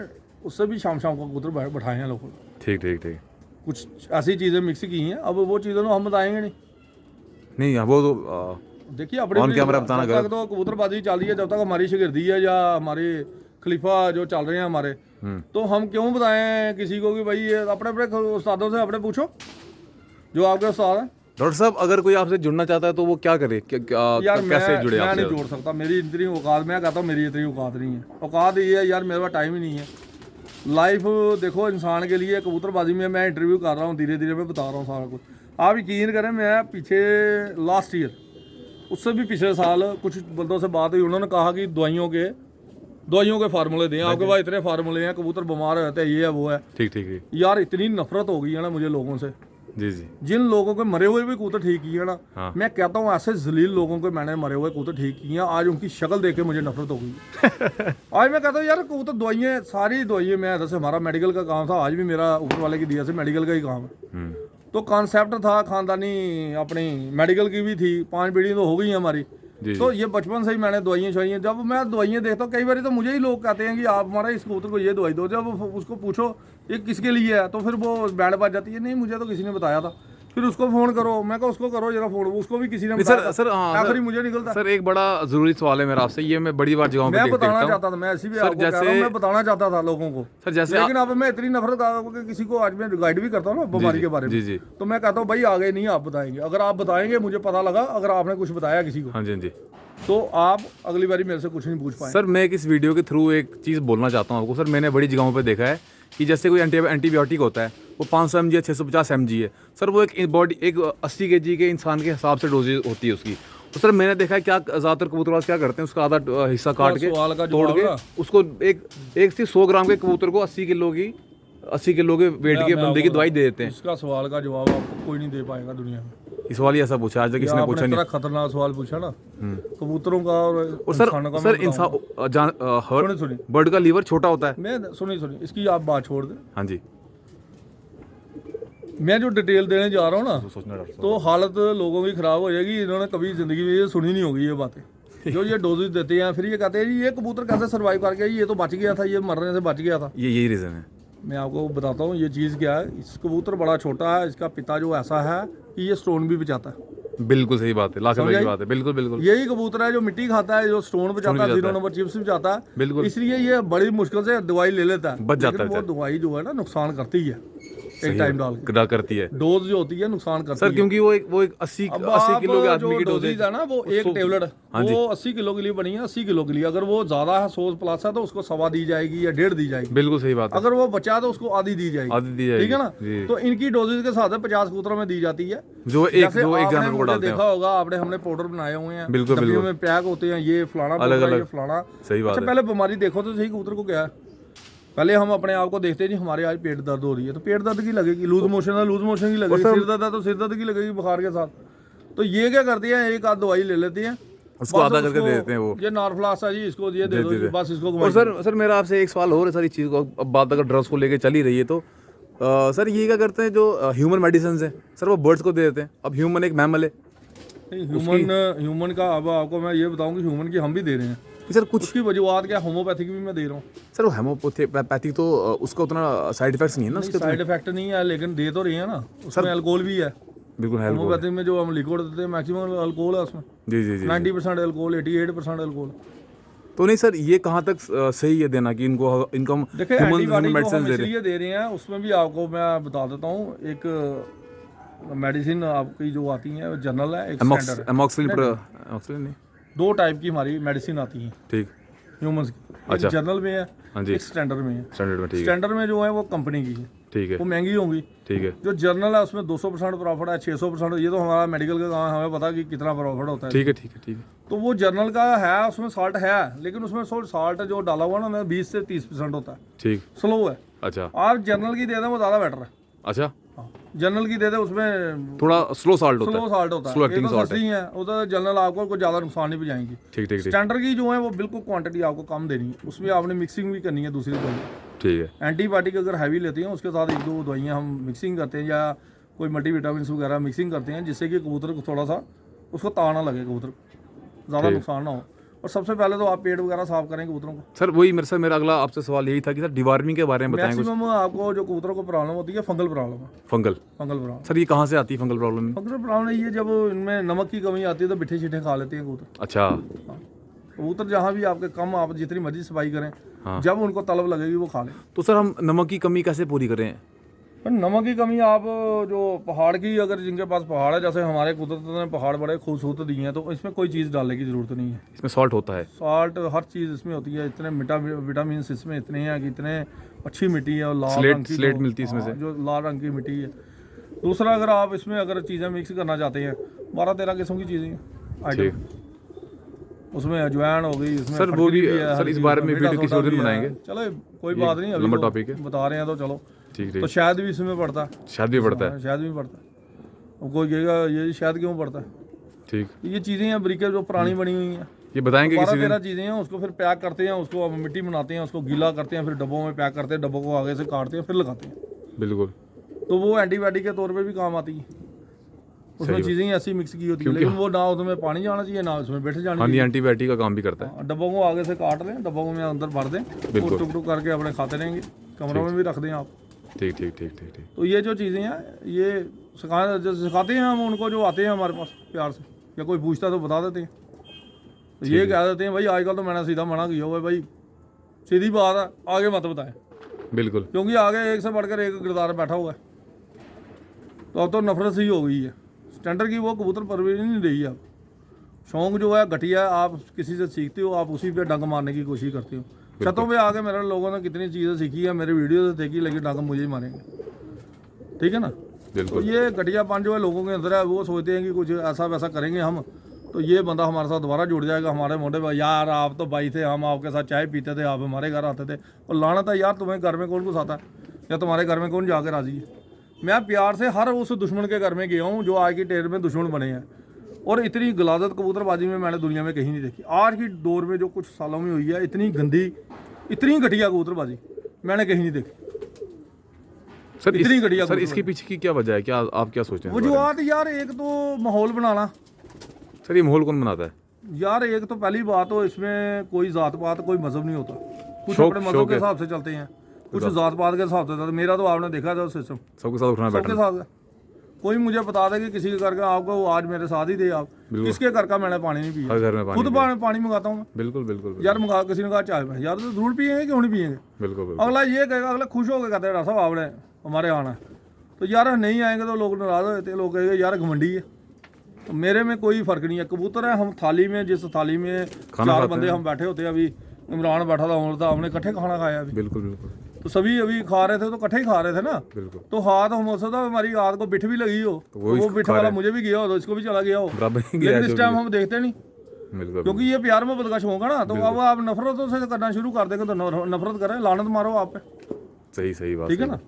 उससे भी शाम को कबूतर बैठाए हैं लोगों ने, ठीक ठीक ठीक। कुछ ऐसी चीज़ें मिक्स की हैं। अब वो चीज़ें तो हम बताएंगे नहीं, वो तो देखिए अपने ऑन कैमरा बताना जब तक तो कबूतरबाजी चल रही है, जब तक हमारी शागिर्दी है या हमारी खलीफा जो चल रहे हैं हमारे, तो हम क्यों बताएं किसी को कि भाई ये अपने अपने उस्तादों से अपने पूछो जो आपके उस्ताद हैं। डॉक्टर साहब अगर कोई आपसे जुड़ना चाहता है तो वो क्या करे, यार कैसे जुड़े मैं आपसे? नहीं जोड़ सकता, मेरी इतनी औकात, मैं कहता हूँ मेरी इतनी औकात नहीं है। औकात ये है यार, मेरे पास टाइम ही नहीं है। लाइफ देखो इंसान के लिए, कबूतरबाजी में मैं इंटरव्यू कर रहा हूँ, धीरे धीरे मैं बता रहा हूँ सारा कुछ। आप यकीन करें, मैं पीछे लास्ट ईयर, उससे भी पिछले साल कुछ बंदों से बात हुई, उन्होंने कहा कि दवाइयों के फार्मूले दें, आपके पास इतने फार्मूले हैं, कबूतर बीमार रहते हैं, ये है वो है। ठीक ठीक ठीक। यार इतनी नफरत हो गई है ना मुझे लोगों से, जी जी। जिन लोगों के मरे हुए भी कबूतर ठीक किए ना, हाँ। मैं कहता हूँ ऐसे जलील लोगों के मैंने मरे हुए कबूतर ठीक किए हैं, आज उनकी शक्ल देख के मुझे नफरत हो गई। आज मैं कहता हूँ यार कबूतर दवाइयाँ, सारी दवाइयाँ, मैं जैसे हमारा मेडिकल का काम था, आज भी मेरा ऊपर वाले की दिया से मेडिकल का ही काम है। तो कॉन्सेप्ट था खानदानी, अपनी मेडिकल की भी थी, 5 पीढ़ी तो हो गई है हमारी। तो ये बचपन से ही मैंने दवाइयाँ शवाइयाँ, जब मैं दवाइयाँ देखता हूँ कई बार तो मुझे ही लोग कहते हैं कि आप हमारा इस कबूतर को ये दवाई दो, जब उसको पूछो ये किसके लिए है तो फिर वो बैंड बाज जाती है, नहीं मुझे तो किसी ने बताया था। फिर उसको फोन करो, मैं कहा उसको करो जरा फोन, उसको भी किसी ने बताया। सर आखिरी मुझे निकलता। सर एक बड़ा जरूरी सवाल है मेरा आपसे, ये मैं बड़ी बार जगहों पे मैं देखता बताना हूं। चाहता था, मैं ऐसी भी सर, आपको कह रहा हूं, मैं बताना चाहता था लोगों को सर जैसे लेकिन अब मैं इतनी नफरत कि किसी को आज मैं गाइड भी करता हूँ ना बीमारी के बारे में, जी। तो मैं कहता हूँ भाई आगे नहीं आप बताएंगे, अगर आप बताएंगे मुझे पता लगा, अगर आपने कुछ बताया किसी को हाँ जी तो आप अगली बारी मेरे से कुछ नहीं पूछ पाए। सर मैं इस वीडियो के थ्रू एक चीज़ बोलना चाहता हूँ आपको। सर मैंने बड़ी जगहों पे देखा है कि जैसे कोई एंटीबायोटिक होता है वो 500 mg है, 650 mg है। सर वो एक बॉडी, एक 80 kg के इंसान के हिसाब से डोजेज होती है उसकी। तो सर मैंने देखा है क्या ज़्यादातर कबूतरबाज क्या करते हैं, उसका आधा हिस्सा काट के तोड़ के उसको एक से 100 ग्राम के कबूतर को 80 किलो के वेट के बंदे की दवाई दे देते हैं। इसका सवाल का जवाब आपको कोई नहीं दे पाएगा दुनिया में। इस सवाल ही ऐसा पूछा आज तक किसी ने पूछा नहीं। खतरनाक सवाल पूछा ना कबूतरों का और इंसानों का। सर इंसान बर्ड का लीवर छोटा होता है। मैं सुनिए इसकी आप बात छोड़ दें। हाँ जी। मैं जो डिटेल देने जा रहा हूँ ना, सोचना डॉक्टर साहब, तो हालत लोगों की खराब हो जाएगी। इन्होंने कभी जिंदगी में ये सुनी नहीं होगी ये बातें जो ये डोजेज देते हैं, फिर ये कहते हैं जी ये कबूतर कैसे सर्वाइव कर गया, ये तो बच गया था, ये मरने से बच गया था। यही रीज़न है। मैं आपको बताता हूँ ये चीज़ क्या है। इस कबूतर बड़ा छोटा है, इसका पिता जो ऐसा है कि ये स्टोन भी बचाता है। बिल्कुल सही बात है, लाख रुपए की बात है। बिल्कुल बिल्कुल। यही कबूतर है जो मिट्टी खाता है, जो स्टोन बचाता है, 0 नंबर चिप्स बचाता है। बिल्कुल। इसलिए ये बड़ी मुश्किल से दवाई ले लेता है, बच जाता है। वो दवाई जो है ना नुकसान करती है एक टाइम डाल के, करती है। डोज जो होती है नुकसान करती सर है। क्योंकि वो एक 80 किलो के आदमी की डोजेज है ना, वो एक टेबलेट वो 80 किलो के लिए बनी है, 80 किलो के लिए। अगर वो ज्यादा है 100 प्लस है तो उसको 1.25 दी जाएगी या 1.5 दी जाएगी। बिल्कुल सही बात है। अगर वो बचा तो उसको आधी दी जाएगी, ठीक है ना। तो इनकी डोजेज के साथ 50 कबूतरों में दी जाती है, जो एक जानवर को डालते हैं। देखा होगा आपने, हमने पाउडर बनाए हुए हैं, बिल्कुल डब्बियों में पैक होते हैं, ये फलाना अलग-अलग, ये फलाना। सही बात है। पहले बीमारी देखो तो सही कबूतर को क्या है। पहले हम अपने आप को देखते हैं जी हमारे आज पेट दर्द हो रही है तो पेट दर्द की लगेगी, लूज मोशन है लूज मोशन की लगेगी, सिर दर्द है तो सिर दर्द की लगेगी बुखार के साथ। तो ये क्या करते हैं, एक आध दवाई ले लेते हैं, उसको आधा करके दे देते हैं। वो ये नॉर्फ्लास है जी, इसको ये दे दो बस, इसको। और सर मेरा आपसे एक सवाल और है सर, इस चीज़ को अब बात अगर ड्रग्स को लेके चली रही है तो सर ये क्या करते हैं जो ह्यूमन मेडिसिन है सर वो बर्ड्स को दे देते हैं। अब ह्यूमन एक मैमल है, ह्यूमन का अब आपको मैं ये बताऊं कि ह्यूमन की हम भी दे रहे हैं सर। कुछ उसकी वजूहत क्या, होम्योपैथिक भी मैं दे रहा हूँ सर। वो होम्योपैथिक तो उसका उतना साइड इफेक्ट्स नहीं है ना, उसके साइड इफेक्ट नहीं है, लेकिन दे तो रही है ना। उसमें अल्कोहल भी है, बिल्कुल है। होम्योपैथिक में जो हम लिक्विड देते हैं मैक्सिमम अल्कोहल है उसमें। जी जी जी। 90% अल्कोहल, 88% अल्कोहल। तो नहीं सर ये कहाँ तक सही है देना कि इनको देखिए एंटीबायोटिक हम इसलिए दे रहे हैं, उसमें भी आपको मैं बता देता हूँ। एक मेडिसिन आपकी जो आती है जनरल है, एक स्टैंडर्ड है। एमॉक्सिलिन नहीं, 2 टाइप की हमारी मेडिसिन आती है ठीक ह्यूमंस की, एक जनरल में है, एक स्टैंडर्ड में है। स्टैंडर्ड में ठीक है। स्टैंडर्ड में जो है वो कंपनी की है, ठीक है, वो महंगी होंगी, ठीक है। जो जर्नल है उसमें 200% प्रॉफिट है, 600%। ये तो हमारा मेडिकल का काम है, हमें पता कि कितना प्रॉफिट होता है। ठीक है ठीक है ठीक है। तो वो जर्नल का है, उसमें साल्ट है, लेकिन उसमें साल्ट जो डाला हुआ ना 20 से 30% होता है, ठीक, स्लो है। अच्छा, आप जर्नल की दे दें वो ज़्यादा बेटर है। अच्छा, जनरल की दे दे उसमें थोड़ा स्लो साल्ट होता है, स्लो एक्टिंग साल्ट है। उधर जनरल आपको कोई ज़्यादा नुकसान नहीं पहुंचाएंगी। ठीक ठीक। स्टैंडर्ड की जो है वो बिल्कुल क्वांटिटी आपको कम देनी है, उसमें आपने मिक्सिंग भी करनी है दूसरी दवाई। ठीक है। एंटीबायोटिक अगर हैवी लेते हैं उसके साथ 1-2 दवाइयाँ हम मिक्सिंग करते हैं, या कोई मल्टीविटामिन वगैरह मिक्सिंग करते हैं, जिससे कि कबूतर को थोड़ा सा उसको ताव ना लगे, कबूतर ज़्यादा नुकसान ना हो। और सबसे पहले तो आप पेट वगैरह साफ करें कबूतरों को। सर वही मेरा अगला आपसे सवाल यही था कि सर डिवार्मिंग के बारे में बताएं। मैक्सिमम आपको जो कबूतरों को प्रॉब्लम होती है फंगल प्रॉब्लम है। फंगल प्रॉब्लम सर ये कहाँ से आती है फंगल प्रॉब्लम? फंगल प्रॉब्लम ये जब इनमें नमक की कमी आती है तो बिठे छिठे खा लेते हैं कबूतर। अच्छा, कबूतर जहाँ भी आपके कम, आप जितनी मर्जी सफाई करें हाँ। जब उनको तलब लगेगी वो खा लें। तो सर हम नमक की कमी कैसे पूरी करें? पर नमक की कमी आप जो पहाड़ की, अगर जिनके पास पहाड़ है, जैसे हमारे कुदरत ने पहाड़ बड़े खूबसूरत दिए हैं, तो इसमें कोई चीज़ डालने की ज़रूरत नहीं है। इसमें सॉल्ट होता है? साल्ट हर चीज़ इसमें होती है, इतने विटामिन इसमें इतने हैं कि इतने अच्छी मिट्टी है। और लाल स्लेट रंग की स्लेट जो- मिलती है इसमें हाँ, से। जो लाल रंग की मिट्टी है। दूसरा, अगर आप इसमें अगर चीज़ें मिक्स करना चाहते हैं, 12-13 किस्म की चीज़ें हैं ठीक। आइटम। उसमें अजवाइन हो गई, इसमें सर, वो भी फटकरी है, सर इस बारे में वीडियो किसी और दिन बनाएंगे। चलो कोई बात नहीं, अभी लंबा तो टॉपिक है। बता रहे हैं तो चलो। ठीक तो ठीक। शायद भी इसमें पड़ता है। शायद भी पड़ता है? शायद भी पड़ता है। अब कोई कहेगा ये शायद क्यों पड़ता है। ठीक। ये चीज़ें हैं ब्रिकेट जो पुरानी बनी हुई हैं, ये बताएंगे किसी दिन? 12-13 चीज़ें हैं। उसको फिर पैक करते हैं, उसको अब मिट्टी बनाते हैं, उसको गीला करते हैं, फिर डब्बों में पैक करते हैं, डब्बों को आगे से काटते हैं, फिर लगाते हैं। बिल्कुल। तो वो एंटीबायोटिक के तौर पे भी काम आती है। उसमें सही चीज़ें ऐसी मिक्स की होती है, लेकिन वो ना उसमें पानी जाना चाहिए, ना उसमें बैठ जानी हाँ, चाहिए। ये एंटीबायोटिक का काम भी करता है। हाँ, डब्बों को आगे से काट लें, डब्बों में अंदर भर दें, बिल्कुल। टुक टुक करके अपने खाते रहेंगे, कमरों में भी रख दें आप। ठीक ठीक ठीक ठीक ठीक। तो ये जो चीज़ें हैं, ये सिखाते हैं हम उनको जो आते हैं हमारे पास प्यार से, या कोई पूछता है तो बता देते हैं। तो ये कह देते हैं भाई आजकल तो मैंने सीधा मना किया हुआ है भाई, सीधी बात है, आगे मत बताएं, बिल्कुल। क्योंकि आगे एक से बढ़कर एक किरदार बैठा हुआ है। तो अब तो नफरत सी हो गई है। स्टैंडर्ड की वो कबूतर परवरिश नहीं रही है। अब शौक जो है घटिया है, आप किसी से सीखते हो, आप उसी पे डंग मारने की कोशिश करते हो। छतों पे आके मेरे लोगों ने कितनी चीज़ें सीखी है, मेरे वीडियो से देखी, लेकिन डंग मुझे ही मारेंगे। ठीक है ना। तो बिल्कुल। ये घटियापन जो है लोगों के अंदर है, वो सोचते हैं कि कुछ ऐसा वैसा करेंगे हम तो ये बंदा हमारे साथ दोबारा जुड़ जाएगा, हमारे मोटे पर यार आप तो भाई थे, हम आपके साथ चाय पीते थे, आप हमारे घर आते थे। और लानत है यार, तुम्हें घर में कौन घुसाता है, या तुम्हारे घर में कौन जाके राजी है। मैं प्यार से हर उस दुश्मन के घर में गया हूँ जो आज की डेट में दुश्मन बने हैं, और इतनी गलाजत कबूतरबाजी में मैंने दुनिया में कहीं नहीं देखी। आज की दौर में जो कुछ सालों में हुई है, इतनी गंदी, इतनी घटिया कबूतरबाजी मैंने कहीं नहीं देखी। सर इतनी घटिया सर कबूतर इसके पीछे की क्या वजह है? क्या आप क्या सोचते हैं वो इस जो बारे में? आती यार, एक तो माहौल बनाना। सर ये माहौल कौन बनाता है? यार एक तो पहली बात तो इसमें कोई जात पात कोई मजहब नहीं होता। कुछ शौक- अपने मजहब शौक के है। हिसाब से चलते हैं, कुछ जात पात के हिसाब से चलते हैं। मेरा तो आपने देखा था सिस्टम, सबके साथ उठना सबके बैठना। साथ है। कोई मुझे बता दे कि किसी के घर का, आपको वो आज मेरे साथ ही थे आप, किसके घर का मैंने पानी नहीं पिया। हर घर में पानी खुद पानी मंगाता हूँ मैं। बिल्कुल बिल्कुल बिल्कुल यार मंगा, किसी ने कहा चाय में, यार तो जरूर पियेंगे, क्यों नहीं पियेंगे। बिल्कुल बिल्कुल। अगला ये कहेगा, अगला खुश होकर कहते हैं साहब आपने हमारे आना है। तो यार नहीं आएंगे तो लोग नाराज हो जाते हैं, लोग कहेंगे यार घमंडी है। तो मेरे में कोई फर्क नहीं है। कबूतर है, हम थाली में, जिस थाली में खाना 4 खाते बंदे हैं। हम बैठे होते हैं, अभी इमरान बैठा था, उमर था, हमने इकट्ठे खाना खाया अभी। बिल्कुल बिल्कुल तो सभी अभी खा रहे थे, तो इकट्ठे ही खा रहे थे ना। बिल्कुल। तो हाथ हम हो सकता हमारी हाथ को बिठ भी लगी हो, तो तो वो वो इसको बिठ खा वाला रहे हैं। मुझे भी गया हो, तो इसको भी चला गया हो। बराबर ही गया लेकिन जो इस टाइम भी हम देखते नहीं, है। बिल्कुल क्योंकि ये प्यार मोहब्बत का शौक है ना। तो अब आप नफरतों से करना शुरू कर देंगे तो नफरत करें, लानत मारो आप पे। सही बात। ठीक है ना।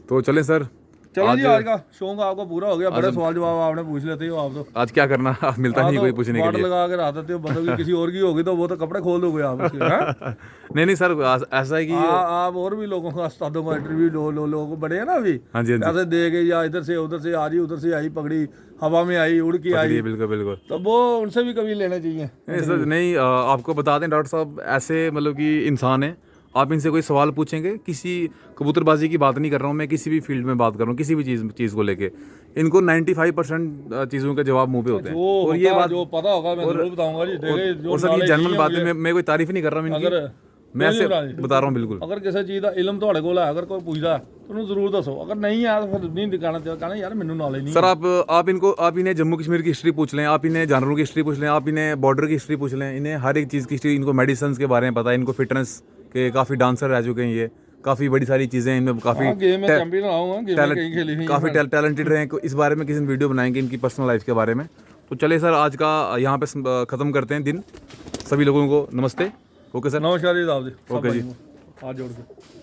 तो चलें सर, चलो जी, आज का शौक आपको पूरा हो गया। बड़े सवाल जवाब आपने पूछ लेते हो आप तो। आज क्या करना? आप मिलता नहीं कोई पूछने के वाट लिए। लगा के रख देते हो बंदों की, किसी और की होगी तो वो तो कपड़े खोल दोगे आप उसके, हैं? नहीं सर, ऐसा है कि आप और भी लोगों का उस्तादों का इंटरव्यू लो लोग बड़े हैं ना अभी, हाँ जी हाँ जी, ऐसे दे के, या इधर से उधर से आ रही, उधर से आई पकड़ी, हवा में आई, उड़ के आई, पकड़िए, बिल्कुल बिल्कुल। तो वो उनसे भी कभी लेने चाहिए। नहीं सर, नहीं आपको बता दें डॉक्टर साहब, ऐसे मतलब कि इंसान है, आप इनसे कोई सवाल पूछेंगे, किसी कबूतरबाजी की बात नहीं कर रहा हूँ मैं, किसी भी फील्ड में बात कर रहा हूँ, किसी भी चीज़ को लेके, इनको 95% चीज़ों के जवाब मुंह पे होते हैं। और ये बात जो पता होगा मैं जरूर बताऊंगा जी। देखे जो और सर ये knowledge जनरल नहीं बात है है, मैं कोई तारीफ नहीं कर रहा हूँ अगर इनकी, मैं ऐसे बता रहा हूँ बिल्कुल। अगर किसी चीज़ का इलम ਤੁਹਾਡੇ ਕੋਲ है, अगर कोई पूछता तो उन्हें जरूर दसो। अगर नहीं है तो फिर नहीं दिखाना चाहिए, कहना यार मैंने नॉलेज नहीं सर आप इन्हें जम्मू कश्मीर की हिस्ट्री पूछ लें, आप इन्हें जानवरों की हिस्ट्री पूछ लें, आप इन्हें बॉर्डर की हिस्ट्री पूछ लें, इन्हें हर एक चीज़ की हिस्ट्री, इनको मेडिसिन के बारे में पता है, इनको फिटनेस के काफ़ी डांसर रह चुके हैं, ये काफ़ी बड़ी सारी चीज़ें इनमें, काफ़ी गेम में चैंपियन रहा हूँ, गेम में कहीं खेली हुई है। काफ़ी टैलेंटेड रहे हैं। इस बारे में किसी दिन वीडियो बनाएंगे इनकी पर्सनल लाइफ के बारे में। तो चले सर, आज का यहाँ पे ख़त्म करते हैं दिन। सभी लोगों को नमस्ते। ओके सर, नमस्कार जी साहब जी। ओके जी। हाथ जोड़ के।